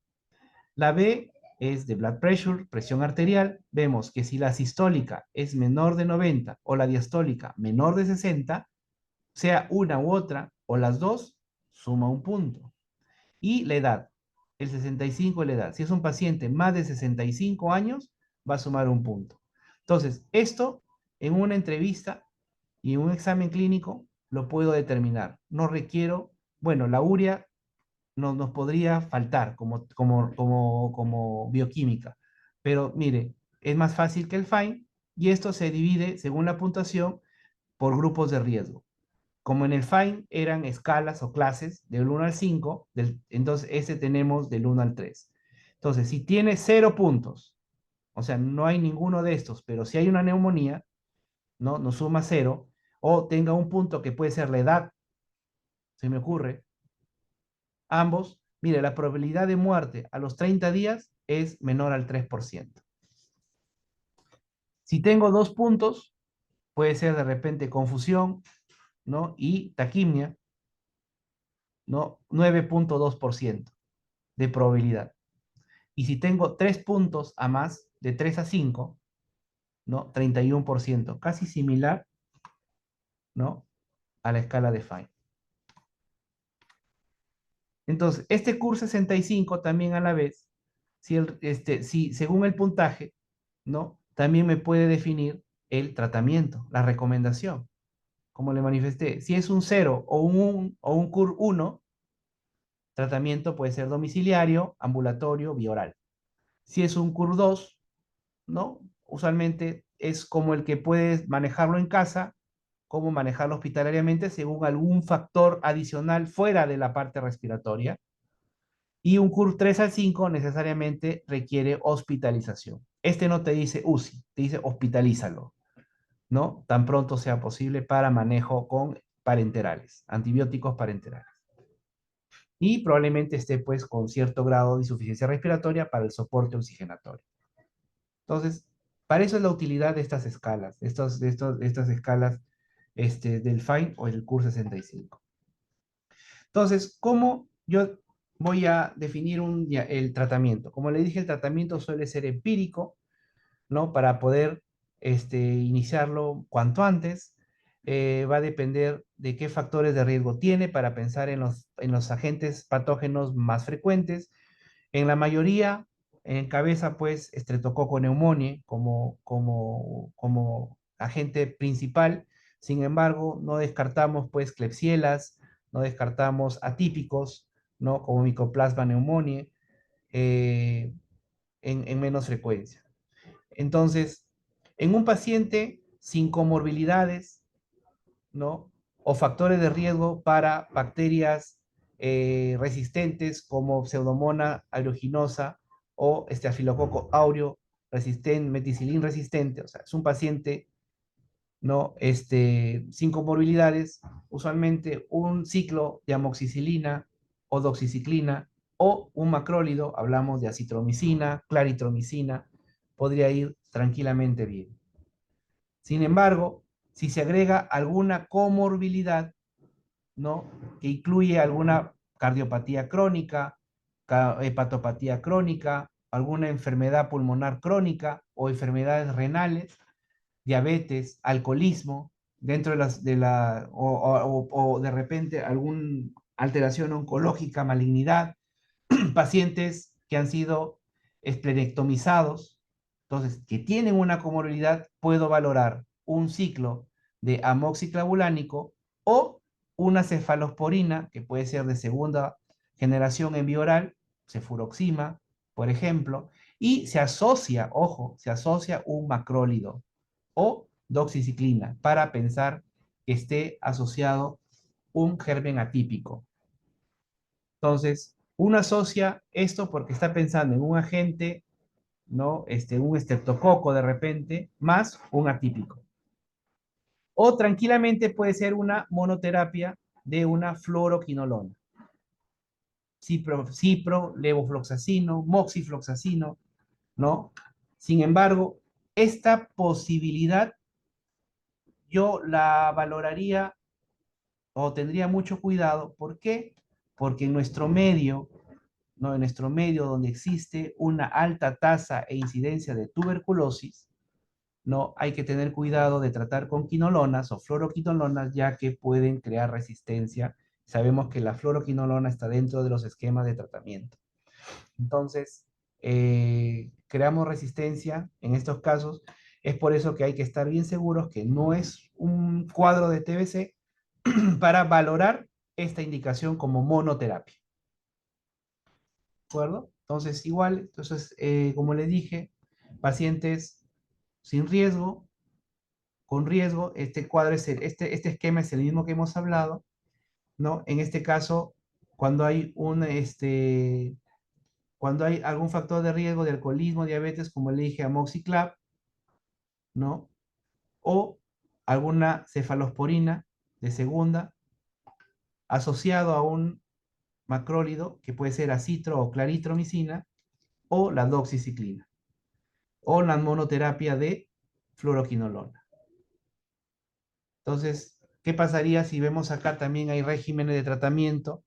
Speaker 1: La B es de blood pressure, presión arterial. Vemos que si la sistólica es menor de 90 o la diastólica menor de 60, sea una u otra o las dos, suma un punto. Y la edad, el 65 es la edad. Si es un paciente más de 65 años, va a sumar un punto. Entonces, esto en una entrevista y en un examen clínico lo puedo determinar. No requiero, bueno, la urea nos podría faltar como bioquímica, pero mire, es más fácil que el FINE y esto se divide según la puntuación por grupos de riesgo. Como en el FINE eran escalas o clases del 1 al 5, entonces este tenemos del 1 al 3. Entonces, si tiene 0 puntos, o sea, no hay ninguno de estos, pero si hay una neumonía, ¿no? Nos suma 0, o tenga un punto que puede ser la edad, se me ocurre, ambos, mire, la probabilidad de muerte a los 30 días es menor al 3%. Si tengo 2 puntos, puede ser de repente confusión, ¿no? Y taquimia, ¿no? 9.2% de probabilidad. Y si tengo 3 puntos a más, de 3 a 5, ¿no? 31%, casi similar, ¿no? A la escala de Fine. Entonces, este curso 65 también a la vez, si según el puntaje, ¿no? También me puede definir el tratamiento, la recomendación, como le manifesté. Si es un 0 o un CUR 1, tratamiento puede ser domiciliario, ambulatorio, bioral. Si es un CUR 2, ¿no? Usualmente es como el que puedes manejarlo en casa, cómo manejarlo hospitalariamente según algún factor adicional fuera de la parte respiratoria. Y un CUR 3 al 5 necesariamente requiere hospitalización. Este no te dice UCI, te dice hospitalízalo, ¿no? Tan pronto sea posible para manejo con parenterales, antibióticos parenterales. Y probablemente esté pues con cierto grado de insuficiencia respiratoria para el soporte oxigenatorio. Entonces, para eso es la utilidad de estas escalas, de estas escalas del FINE o el CUR 65. Entonces, ¿cómo yo voy a definir el tratamiento? Como le dije, el tratamiento suele ser empírico, ¿no? Para poder iniciarlo cuanto antes. Va a depender de qué factores de riesgo tiene para pensar en los agentes patógenos más frecuentes. En la mayoría, encabeza pues Streptococcus pneumoniae como agente principal. Sin embargo, no descartamos pues Klebsielas, no descartamos atípicos, ¿no? Como Mycoplasma pneumoniae, eh, en menos frecuencia. Entonces, en un paciente sin comorbilidades, ¿no? O factores de riesgo para bacterias resistentes como Pseudomonas aeruginosa o Staphylococcus aureus resistente, meticilin resistente, o sea, es un paciente, ¿no? Sin comorbilidades, usualmente un ciclo de amoxicilina o doxiciclina o un macrólido, hablamos de acitromicina, claritromicina, podría ir tranquilamente bien. Sin embargo, si se agrega alguna comorbilidad, ¿no? Que incluye alguna cardiopatía crónica, hepatopatía crónica, alguna enfermedad pulmonar crónica o enfermedades renales, diabetes, alcoholismo, dentro de o de repente algún alteración oncológica, malignidad, pacientes que han sido esplenectomizados, entonces, que tienen una comorbilidad, puedo valorar un ciclo de amoxiclavulánico o una cefalosporina, que puede ser de segunda generación en vía oral, cefuroxima, por ejemplo, y se asocia, ojo, se asocia un macrólido o doxiciclina para pensar que esté asociado un germen atípico. Entonces, uno asocia esto porque está pensando en un agente, ¿no? Un estreptococo de repente, más un atípico. O tranquilamente puede ser una monoterapia de una fluoroquinolona. Cipro, levofloxacino, moxifloxacino, ¿no? Sin embargo, esta posibilidad yo la valoraría o tendría mucho cuidado. ¿Por qué? Porque en nuestro medio, ¿no? En nuestro medio donde existe una alta tasa e incidencia de tuberculosis, ¿no? Hay que tener cuidado de tratar con quinolonas o fluoroquinolonas, ya que pueden crear resistencia. Sabemos que la fluoroquinolona está dentro de los esquemas de tratamiento. Entonces, creamos resistencia en estos casos. Es por eso que hay que estar bien seguros que no es un cuadro de TBC para valorar esta indicación como monoterapia. ¿De acuerdo? Entonces, igual, como les dije, pacientes sin riesgo, con riesgo, este cuadro este esquema es el mismo que hemos hablado, ¿no? En este caso, cuando hay cuando hay algún factor de riesgo de alcoholismo, diabetes, como le dije, amoxiclav, ¿no? O alguna cefalosporina de segunda asociado a un macrólido, que puede ser acitro o claritromicina, o la doxiciclina, o la monoterapia de fluoroquinolona. Entonces, ¿qué pasaría si vemos acá también hay regímenes de tratamiento,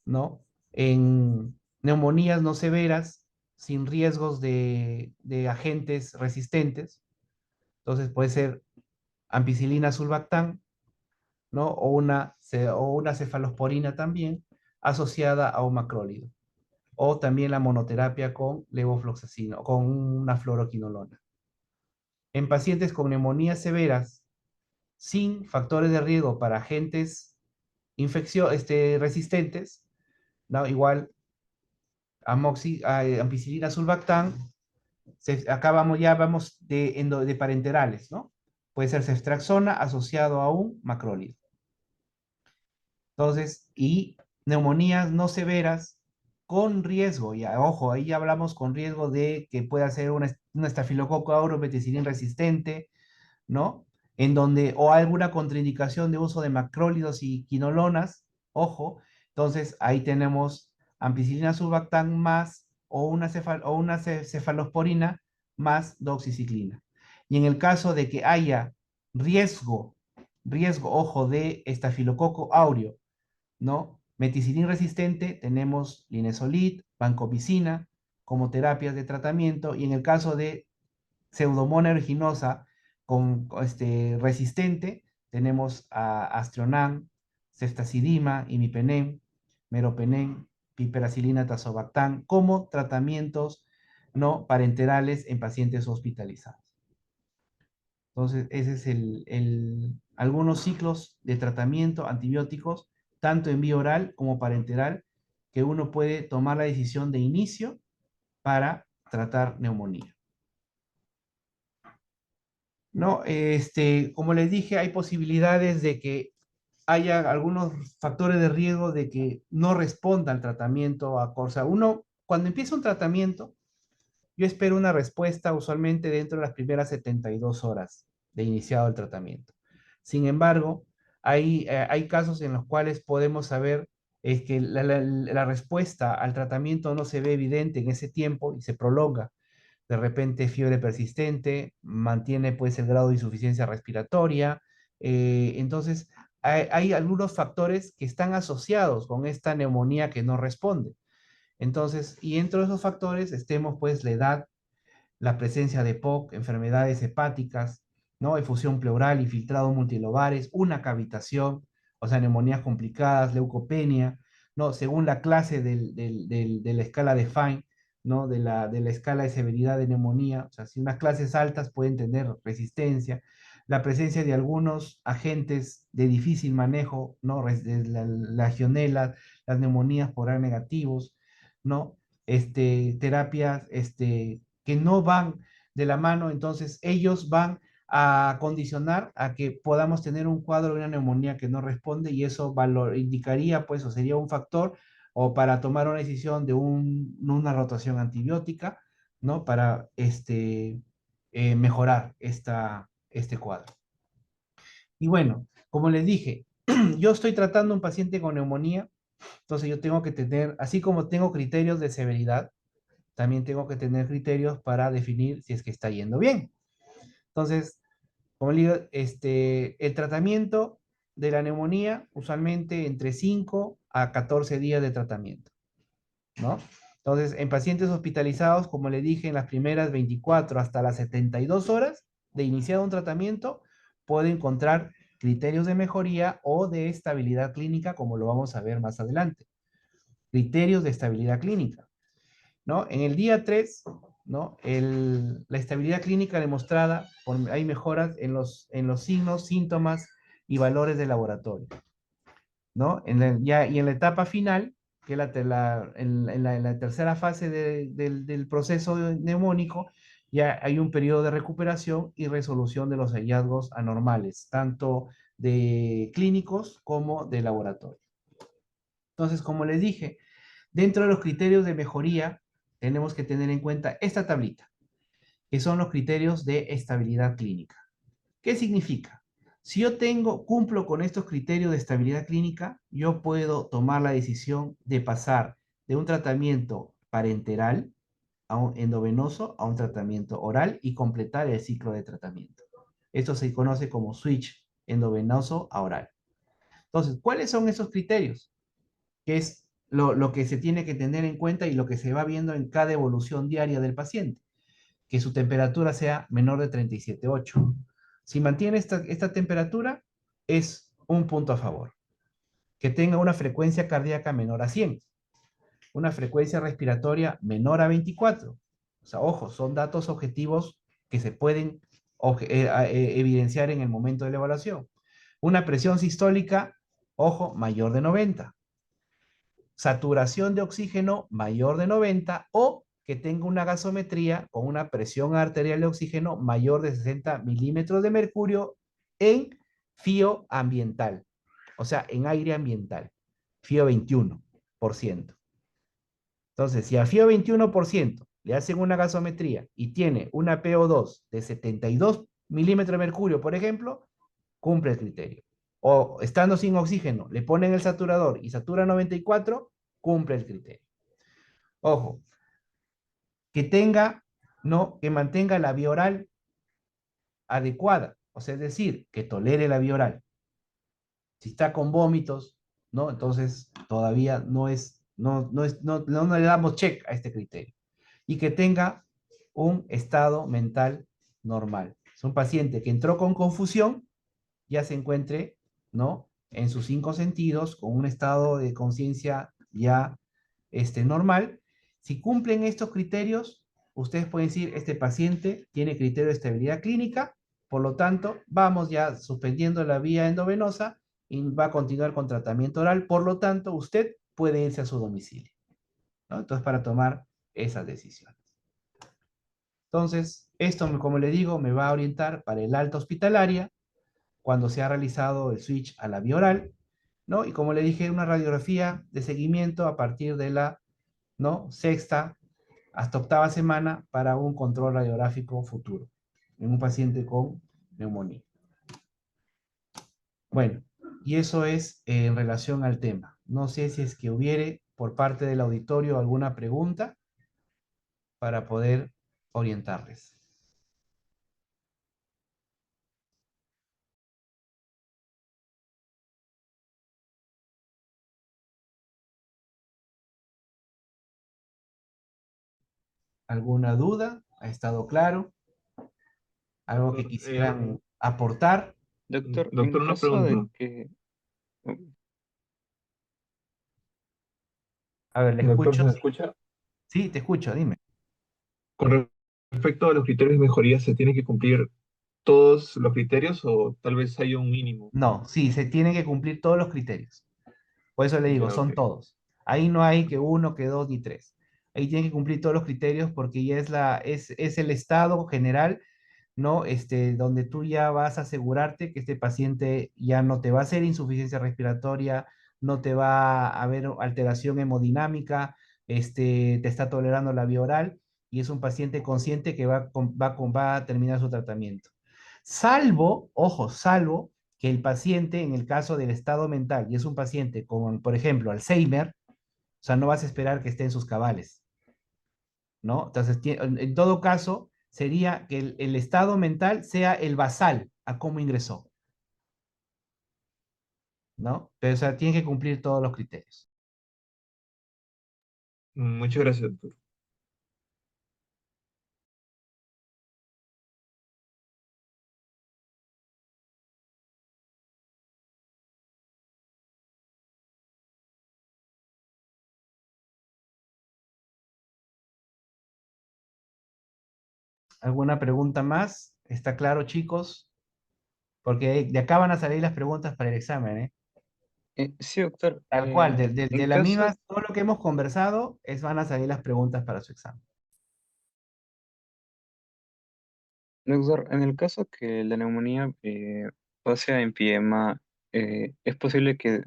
Speaker 1: ¿no? En neumonías no severas, sin riesgos de agentes resistentes. Entonces puede ser ampicilina sulbactam, ¿no? O una cefalosporina también asociada a un macrólido. O también la monoterapia con levofloxacino, con una fluoroquinolona. En pacientes con neumonías severas, sin factores de riesgo para agentes resistentes, ¿no? Igual ampicilina sulbactam, acá vamos de parenterales, ¿no? Puede ser ceftriaxona asociado a un macrólido. Entonces, y neumonías no severas con riesgo, ya, ojo, ahí ya hablamos con riesgo de que pueda ser una estafilococo aureus meticilin resistente, ¿no? En donde, o alguna contraindicación de uso de macrólidos y quinolonas, ojo, entonces ahí tenemos ampicilina sulbactam más o una cefalosporina más doxiciclina. Y en el caso de que haya riesgo, ojo, de estafilococo áureo, ¿no? Meticilin resistente, tenemos linezolid, vancomicina como terapias de tratamiento, y en el caso de Pseudomonas aeruginosa resistente, tenemos a Astronan, ceftazidima, imipenem, meropenem, piperacilina tazobactam como tratamientos no parenterales en pacientes hospitalizados. Entonces, ese es algunos ciclos de tratamiento antibióticos, tanto en vía oral como parenteral, que uno puede tomar la decisión de inicio para tratar neumonía. No, como les dije, hay posibilidades de que haya algunos factores de riesgo de que no responda al tratamiento a cosa. Uno, cuando empieza un tratamiento, yo espero una respuesta usualmente dentro de las primeras 72 horas de iniciado el tratamiento. Sin embargo, hay casos en los cuales podemos saber que la respuesta al tratamiento no se ve evidente en ese tiempo y se prolonga. De repente fiebre persistente, mantiene pues el grado de insuficiencia respiratoria. Entonces, hay algunos factores que están asociados con esta neumonía que no responde. Entonces, y entre esos factores estemos pues la edad, la presencia de POC, enfermedades hepáticas, ¿no? Efusión pleural, infiltrado multilobares, una cavitación, o sea, neumonías complicadas, leucopenia, ¿no? Según la clase de la escala de Fine, ¿no? De la escala de severidad de neumonía. O sea, si unas clases altas pueden tener resistencia, la presencia de algunos agentes de difícil manejo, ¿no? De la legionela, las neumonías por A negativos, ¿no? Terapias que no van de la mano, entonces ellos van a condicionar a que podamos tener un cuadro de una neumonía que no responde y eso indicaría, pues, o sería un factor o para tomar una decisión de una rotación antibiótica, ¿no? Para mejorar este cuadro. Y bueno, como les dije, yo estoy tratando a un paciente con neumonía, entonces yo tengo que tener, así como tengo criterios de severidad, también tengo que tener criterios para definir si es que está yendo bien. Entonces, como le digo, el tratamiento de la neumonía, usualmente entre 5 a 14 días de tratamiento, ¿no? Entonces, en pacientes hospitalizados, como le dije, en las primeras 24 hasta las 72 horas de iniciar un tratamiento, puede encontrar criterios de mejoría o de estabilidad clínica, como lo vamos a ver más adelante. Criterios de estabilidad clínica, ¿no? En el día 3, ¿no? La estabilidad clínica demostrada, hay mejoras en los signos, síntomas y valores de laboratorio, ¿no? Y en la etapa final, que es en la tercera fase del proceso neumónico, ya hay un periodo de recuperación y resolución de los hallazgos anormales, tanto de clínicos como de laboratorio. Entonces, como les dije, dentro de los criterios de mejoría, tenemos que tener en cuenta esta tablita, que son los criterios de estabilidad clínica. ¿Qué significa? Si yo cumplo con estos criterios de estabilidad clínica, yo puedo tomar la decisión de pasar de un tratamiento parenteral a un endovenoso a un tratamiento oral y completar el ciclo de tratamiento. Esto se conoce como switch endovenoso a oral. Entonces, ¿cuáles son esos criterios? Que es lo que se tiene que tener en cuenta y lo que se va viendo en cada evolución diaria del paciente. Que su temperatura sea menor de 37,8. Si mantiene esta temperatura, es un punto a favor. Que tenga una frecuencia cardíaca menor a 100, una frecuencia respiratoria menor a 24. O sea, ojo, son datos objetivos que se pueden evidenciar en el momento de la evaluación. Una presión sistólica, ojo, mayor de 90. Saturación de oxígeno mayor de 90 o que tenga una gasometría con una presión arterial de oxígeno mayor de 60 milímetros de mercurio en FIO ambiental, o sea, en aire ambiental, FIO 21%. Entonces, si a FIO 21% le hacen una gasometría y tiene una PO2 de 72 milímetros de mercurio, por ejemplo, cumple el criterio. O estando sin oxígeno, le ponen el saturador y satura 94, cumple el criterio. Ojo, que mantenga la vía oral adecuada, o sea, es decir, que tolere la vía oral. Si está con vómitos, ¿no? Entonces todavía no le damos check a este criterio. Y que tenga un estado mental normal. Es un paciente que entró con confusión, ya se encuentre, ¿no? En sus 5 sentidos, con un estado de conciencia ya normal. Si cumplen estos criterios, ustedes pueden decir, este paciente tiene criterio de estabilidad clínica, por lo tanto, vamos ya suspendiendo la vía endovenosa y va a continuar con tratamiento oral, por lo tanto, usted puede irse a su domicilio, ¿no? Entonces, para tomar esas decisiones. Entonces, esto, como le digo, me va a orientar para el alta hospitalaria, cuando se ha realizado el switch a la vía oral, ¿no? Y como le dije, una radiografía de seguimiento a partir de la, ¿no? Sexta hasta octava semana para un control radiográfico futuro en un paciente con neumonía. Bueno, y eso es en relación al tema. No sé si es que hubiere por parte del auditorio alguna pregunta para poder orientarles. ¿Alguna duda? ¿Ha estado claro? ¿Algo que quisieran aportar?
Speaker 2: Doctor,
Speaker 3: Doctor,
Speaker 2: en
Speaker 3: una
Speaker 2: caso de
Speaker 3: pregunta.
Speaker 2: que...
Speaker 1: A ver, le
Speaker 2: Doctor,
Speaker 1: escucho.
Speaker 2: ¿se me
Speaker 1: Sí,
Speaker 2: escucha?
Speaker 1: sí, te escucho, dime.
Speaker 2: Con respecto a los criterios de mejoría, ¿se tiene que cumplir todos los criterios o tal vez haya un mínimo?
Speaker 1: No, sí, se tienen que cumplir todos los criterios. Por eso le digo,
Speaker 2: Ya, ok.
Speaker 1: son todos. Ahí no hay que uno, que dos, ni tres. Ahí tienen que cumplir todos los criterios porque ya es el estado general, ¿no? Donde tú ya vas a asegurarte que este paciente ya no te va a hacer insuficiencia respiratoria, no te va a haber alteración hemodinámica, te está tolerando la vía oral y es un paciente consciente que va a terminar su tratamiento. Salvo, ojo, salvo que el paciente, en el caso del estado mental, y es un paciente con, por ejemplo, Alzheimer, o sea, no vas a esperar que esté en sus cabales, ¿no? Entonces, en todo caso, sería que el estado mental sea el basal a cómo ingresó, ¿no? Pero, o sea, tiene que cumplir todos los criterios.
Speaker 2: Muchas gracias, doctor.
Speaker 1: ¿Alguna pregunta más? ¿Está claro, chicos? Porque de acá van a salir las preguntas para el examen, ¿eh?
Speaker 3: Sí, doctor.
Speaker 1: Tal cual,
Speaker 3: En
Speaker 1: de la
Speaker 3: caso,
Speaker 1: misma, todo lo que hemos conversado, van a salir las preguntas para su examen.
Speaker 3: doctor, en el caso que la neumonía pase a empiema, ¿es posible que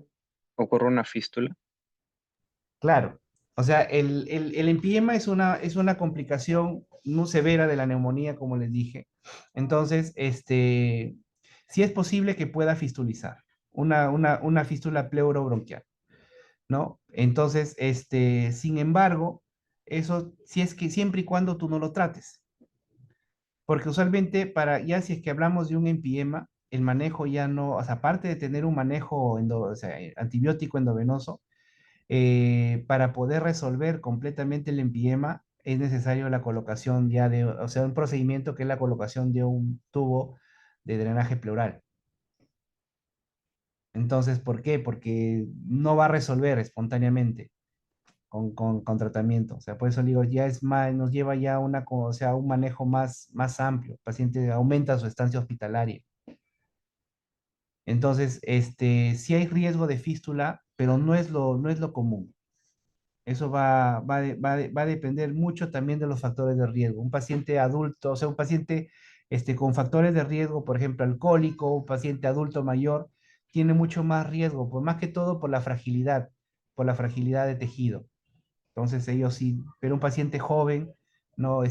Speaker 3: ocurra una fístula?
Speaker 1: Claro, o sea, el empiema es una complicación no severa de la neumonía, como les dije. Entonces, sí es posible que pueda fistulizar, una fístula pleurobronquial, ¿no? Entonces, sin embargo, eso sí es que siempre y cuando tú no lo trates, porque usualmente ya si es que hablamos de un empiema, el manejo ya no, o sea, aparte de tener un manejo o sea, antibiótico endovenoso, para poder resolver completamente el empiema, es necesario la colocación ya o sea, un procedimiento que es la colocación de un tubo de drenaje pleural. Entonces, ¿por qué? Porque no va a resolver espontáneamente con tratamiento. O sea, por eso digo, ya es más, nos lleva ya a o sea, un manejo más amplio. El paciente aumenta su estancia hospitalaria. Entonces, sí hay riesgo de fístula, pero no es lo común. Eso va a depender mucho también de los factores de riesgo. Un paciente adulto, o sea, un paciente con factores de riesgo, por ejemplo, alcohólico, un paciente adulto mayor, tiene mucho más riesgo, por más que todo por la fragilidad de tejido. Entonces, ellos sí, pero un paciente joven, no,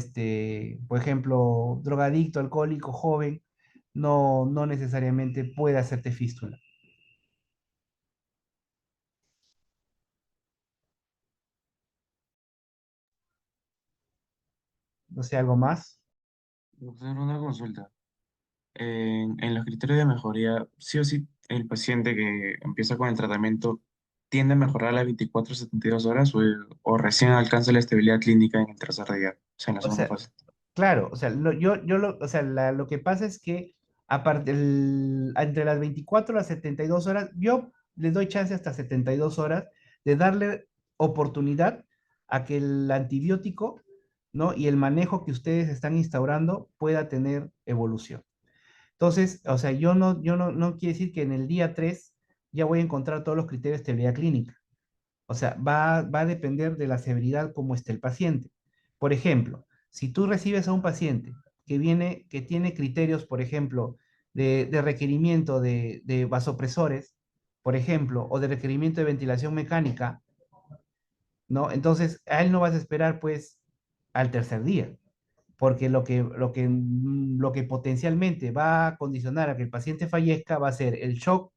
Speaker 1: por ejemplo, drogadicto, alcohólico, joven, no necesariamente puede hacerte fístula. No sé, algo más.
Speaker 4: Doctor, una consulta. En los criterios de mejoría, sí o sí, el paciente que empieza con el tratamiento tiende a mejorar a las 24 a 72 horas o recién alcanza la estabilidad clínica en el tercer día, o sea, en la
Speaker 1: O
Speaker 4: segunda
Speaker 1: sea,
Speaker 4: fase.
Speaker 1: claro, o sea, o sea, lo que pasa es que entre las 24 y las 72 horas, yo les doy chance hasta 72 horas de darle oportunidad a que el antibiótico, ¿no? Y el manejo que ustedes están instaurando pueda tener evolución. Entonces, o sea, no quiere decir que en el día 3 ya voy a encontrar todos los criterios de estabilidad clínica. O sea, va a depender de la severidad como esté el paciente. Por ejemplo, si tú recibes a un paciente que tiene criterios, por ejemplo, de requerimiento de vasopresores, por ejemplo, o de requerimiento de ventilación mecánica, ¿no? Entonces, a él no vas a esperar, pues, al tercer día, porque lo que potencialmente va a condicionar a que el paciente fallezca va a ser el shock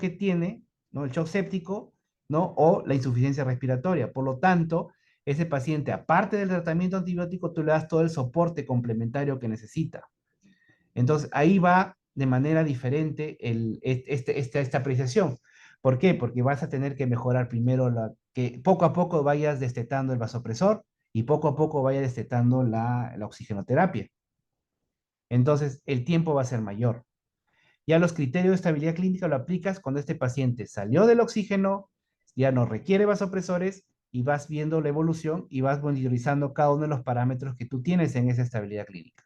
Speaker 1: que tiene, ¿no? El shock séptico, ¿no? O la insuficiencia respiratoria. Por lo tanto, ese paciente, aparte del tratamiento antibiótico, tú le das todo el soporte complementario que necesita. Entonces, ahí va de manera diferente esta apreciación. ¿Por qué? Porque vas a tener que mejorar primero que poco a poco vayas destetando el vasopresor y poco a poco vayas destetando la oxigenoterapia. Entonces, el tiempo va a ser mayor. Ya los criterios de estabilidad clínica lo aplicas cuando este paciente salió del oxígeno, ya no requiere vasopresores y vas viendo la evolución y vas monitorizando cada uno de los parámetros que tú tienes en esa estabilidad clínica.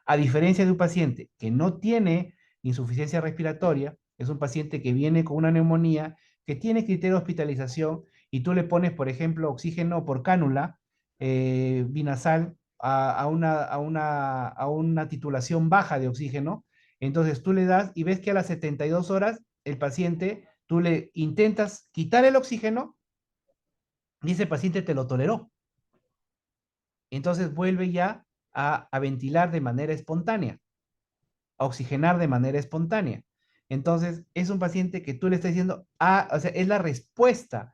Speaker 1: A diferencia de un paciente que no tiene insuficiencia respiratoria, es un paciente que viene con una neumonía, que tiene criterio de hospitalización y tú le pones, por ejemplo, oxígeno por cánula binasal a una titulación baja de oxígeno. Entonces tú le das y ves que a las 72 horas el paciente, tú le intentas quitar el oxígeno y ese paciente te lo toleró. Entonces vuelve ya a ventilar de manera espontánea, a oxigenar de manera espontánea. Entonces es un paciente que tú le estás diciendo, o sea, es la respuesta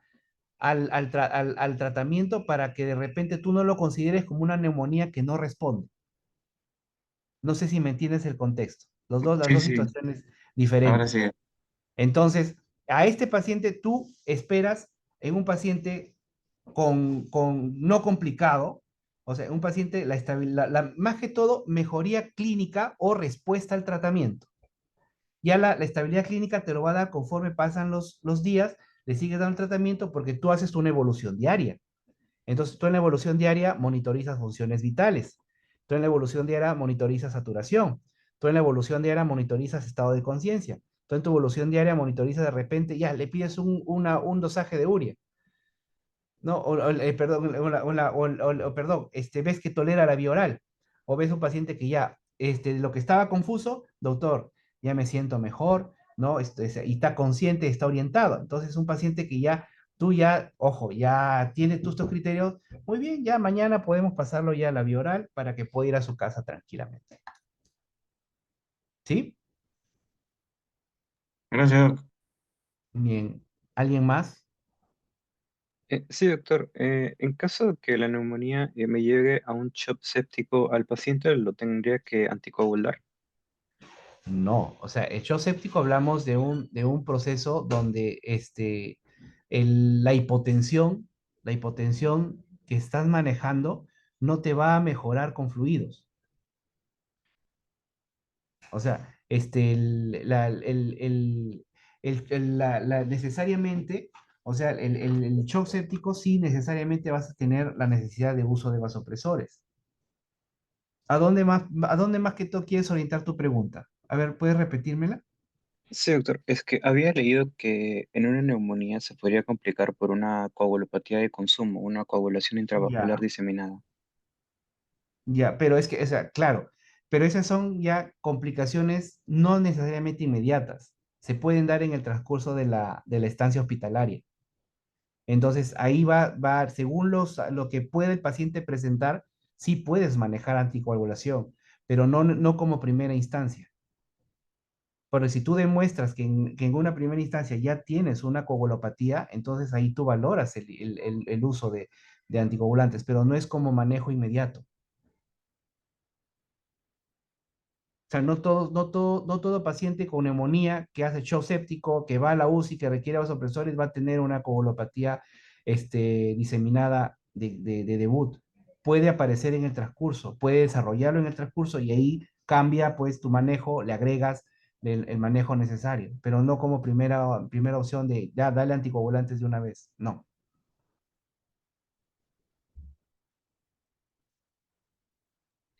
Speaker 1: al tratamiento para que de repente tú no lo consideres como una neumonía que no responde. No sé si me entiendes el contexto. Las
Speaker 4: Sí,
Speaker 1: dos
Speaker 4: sí,
Speaker 1: situaciones
Speaker 4: ahora
Speaker 1: diferentes.
Speaker 4: sí.
Speaker 1: Entonces, a este paciente tú esperas en un paciente con no complicado, o sea, un paciente, más que todo, mejoría clínica o respuesta al tratamiento. Ya la estabilidad clínica te lo va a dar conforme pasan los días, le sigues dando el tratamiento porque tú haces una evolución diaria. Entonces, tú en la evolución diaria monitorizas funciones vitales. Tú en la evolución diaria monitorizas saturación. Tú en la evolución diaria monitorizas estado de conciencia. Tú en tu evolución diaria monitorizas de repente, ya, le pides un dosaje de urea. ¿No? Perdón, perdón, ves que tolera la vía oral. O ves un paciente que ya, lo que estaba confuso, doctor, ya me siento mejor, ¿no? Y está consciente, está orientado. Entonces, un paciente que ya, tú ya, ojo, ya tiene tus estos criterios, muy bien, ya mañana podemos pasarlo ya a la vía oral para que pueda ir a su casa tranquilamente. ¿Sí?
Speaker 4: Gracias, Doc.
Speaker 1: Bien. ¿Alguien más?
Speaker 3: Sí, doctor. En caso de que la neumonía me lleve a un shock séptico, al paciente lo tendría que anticoagular.
Speaker 1: No, o sea, el shock séptico hablamos de un proceso donde la hipotensión que estás manejando no te va a mejorar con fluidos. O sea, necesariamente, o sea, el shock séptico sí necesariamente vas a tener la necesidad de uso de vasopresores. A dónde más que tú quieres orientar tu pregunta? A ver, ¿puedes repetírmela?
Speaker 3: Sí, doctor. Es que había leído que en una neumonía se podría complicar por una coagulopatía de consumo, una coagulación intravascular
Speaker 1: Ya.
Speaker 3: diseminada.
Speaker 1: Ya, pero es que, o sea, claro, pero esas son ya complicaciones no necesariamente inmediatas. Se pueden dar en el transcurso de la estancia hospitalaria. Entonces, ahí según lo que puede el paciente presentar, sí puedes manejar anticoagulación, pero no como primera instancia. Pero si tú demuestras que en una primera instancia ya tienes una coagulopatía, entonces ahí tú valoras el uso de anticoagulantes, pero no es como manejo inmediato. O sea, no todo paciente con neumonía que hace shock séptico, que va a la UCI, que requiere vasopresores, va a tener una coagulopatía diseminada de debut. Puede aparecer en el transcurso, puede desarrollarlo en el transcurso y ahí cambia pues tu manejo, le agregas el manejo necesario, pero no como primera opción de ya, dale anticoagulantes de una vez. No.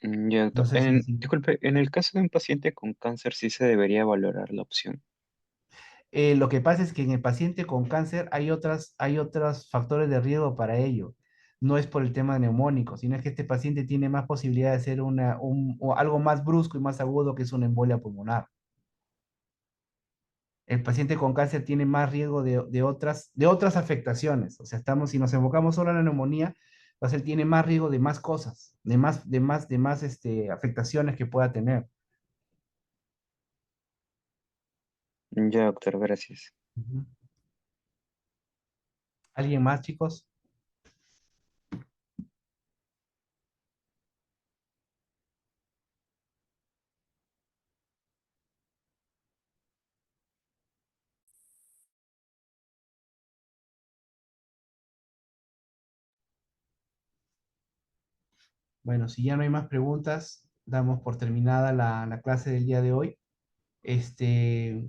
Speaker 3: Ya,
Speaker 1: No
Speaker 3: doctor.
Speaker 1: sé si
Speaker 3: Disculpe, en el caso de un paciente con cáncer sí se debería valorar la opción.
Speaker 1: Lo que pasa es que en el paciente con cáncer hay otros factores de riesgo para ello. No es por el tema neumónico, sino es que este paciente tiene más posibilidad de ser o algo más brusco y más agudo que es una embolia pulmonar. El paciente con cáncer tiene más riesgo de otras afectaciones. O sea, si nos enfocamos solo en la neumonía, pues él tiene más riesgo de más cosas, de más afectaciones que pueda tener.
Speaker 3: Ya, doctor, gracias.
Speaker 1: Ujú. ¿Alguien más, chicos? Bueno, si ya no hay más preguntas, damos por terminada la clase del día de hoy. Este,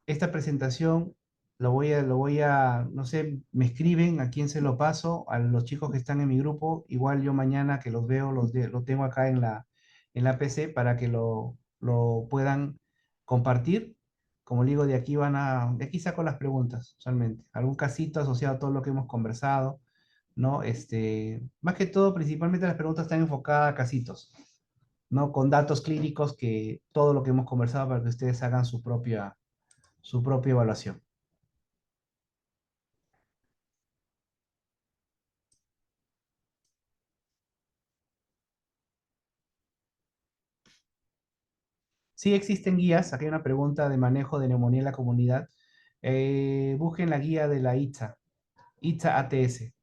Speaker 1: esta presentación no sé, me escriben a quién se lo paso, a los chicos que están en mi grupo, igual yo mañana que los veo, lo tengo acá en la PC para que lo puedan compartir. Como le digo, de aquí saco las preguntas, usualmente. Algún casito asociado a todo lo que hemos conversado, ¿no? Más que todo, principalmente las preguntas están enfocadas a casitos, ¿no? Con datos clínicos que todo lo que hemos conversado para que ustedes hagan su propia evaluación. Sí existen guías, aquí hay una pregunta de manejo de neumonía en la comunidad. Busquen la guía de la ITSA, ITSA ATS,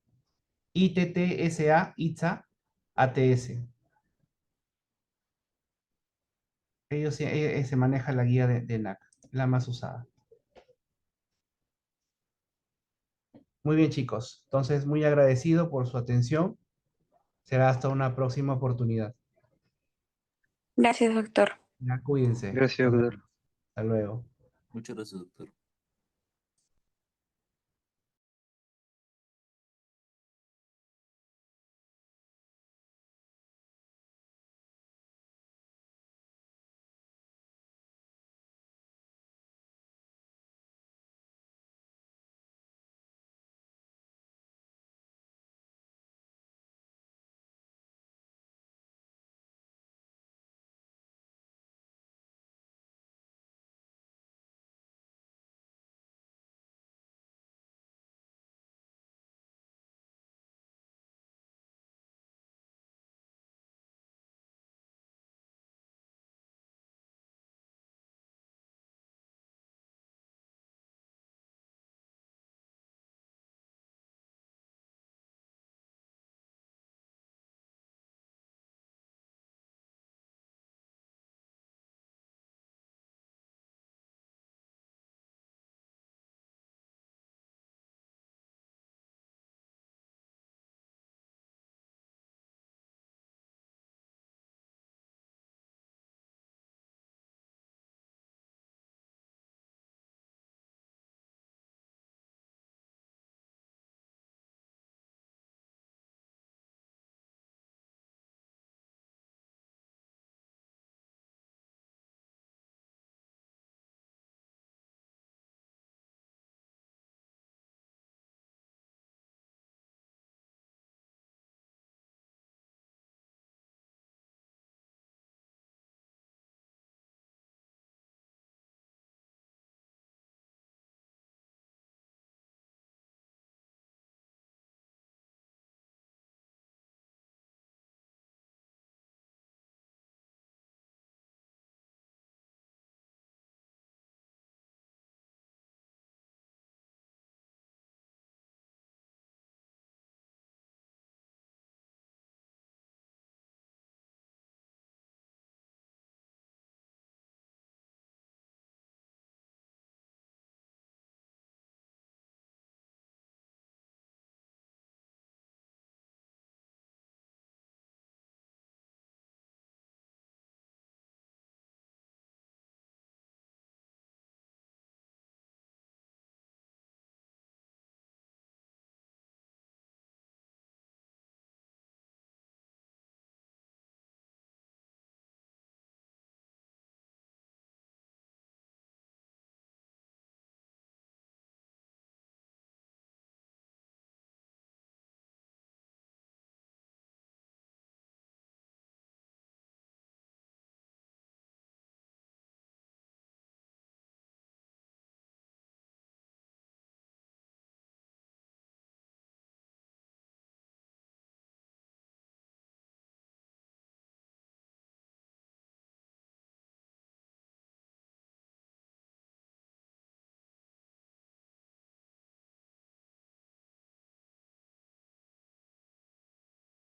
Speaker 1: ITTSA, ITSA ATS. Se maneja la guía de NAC, la más usada. Muy bien, chicos. Entonces, muy agradecido por su atención. Será hasta una próxima oportunidad.
Speaker 5: Gracias, doctor.
Speaker 1: Ya, cuídense.
Speaker 3: Gracias, doctor.
Speaker 1: Hasta luego.
Speaker 6: Muchas gracias, doctor.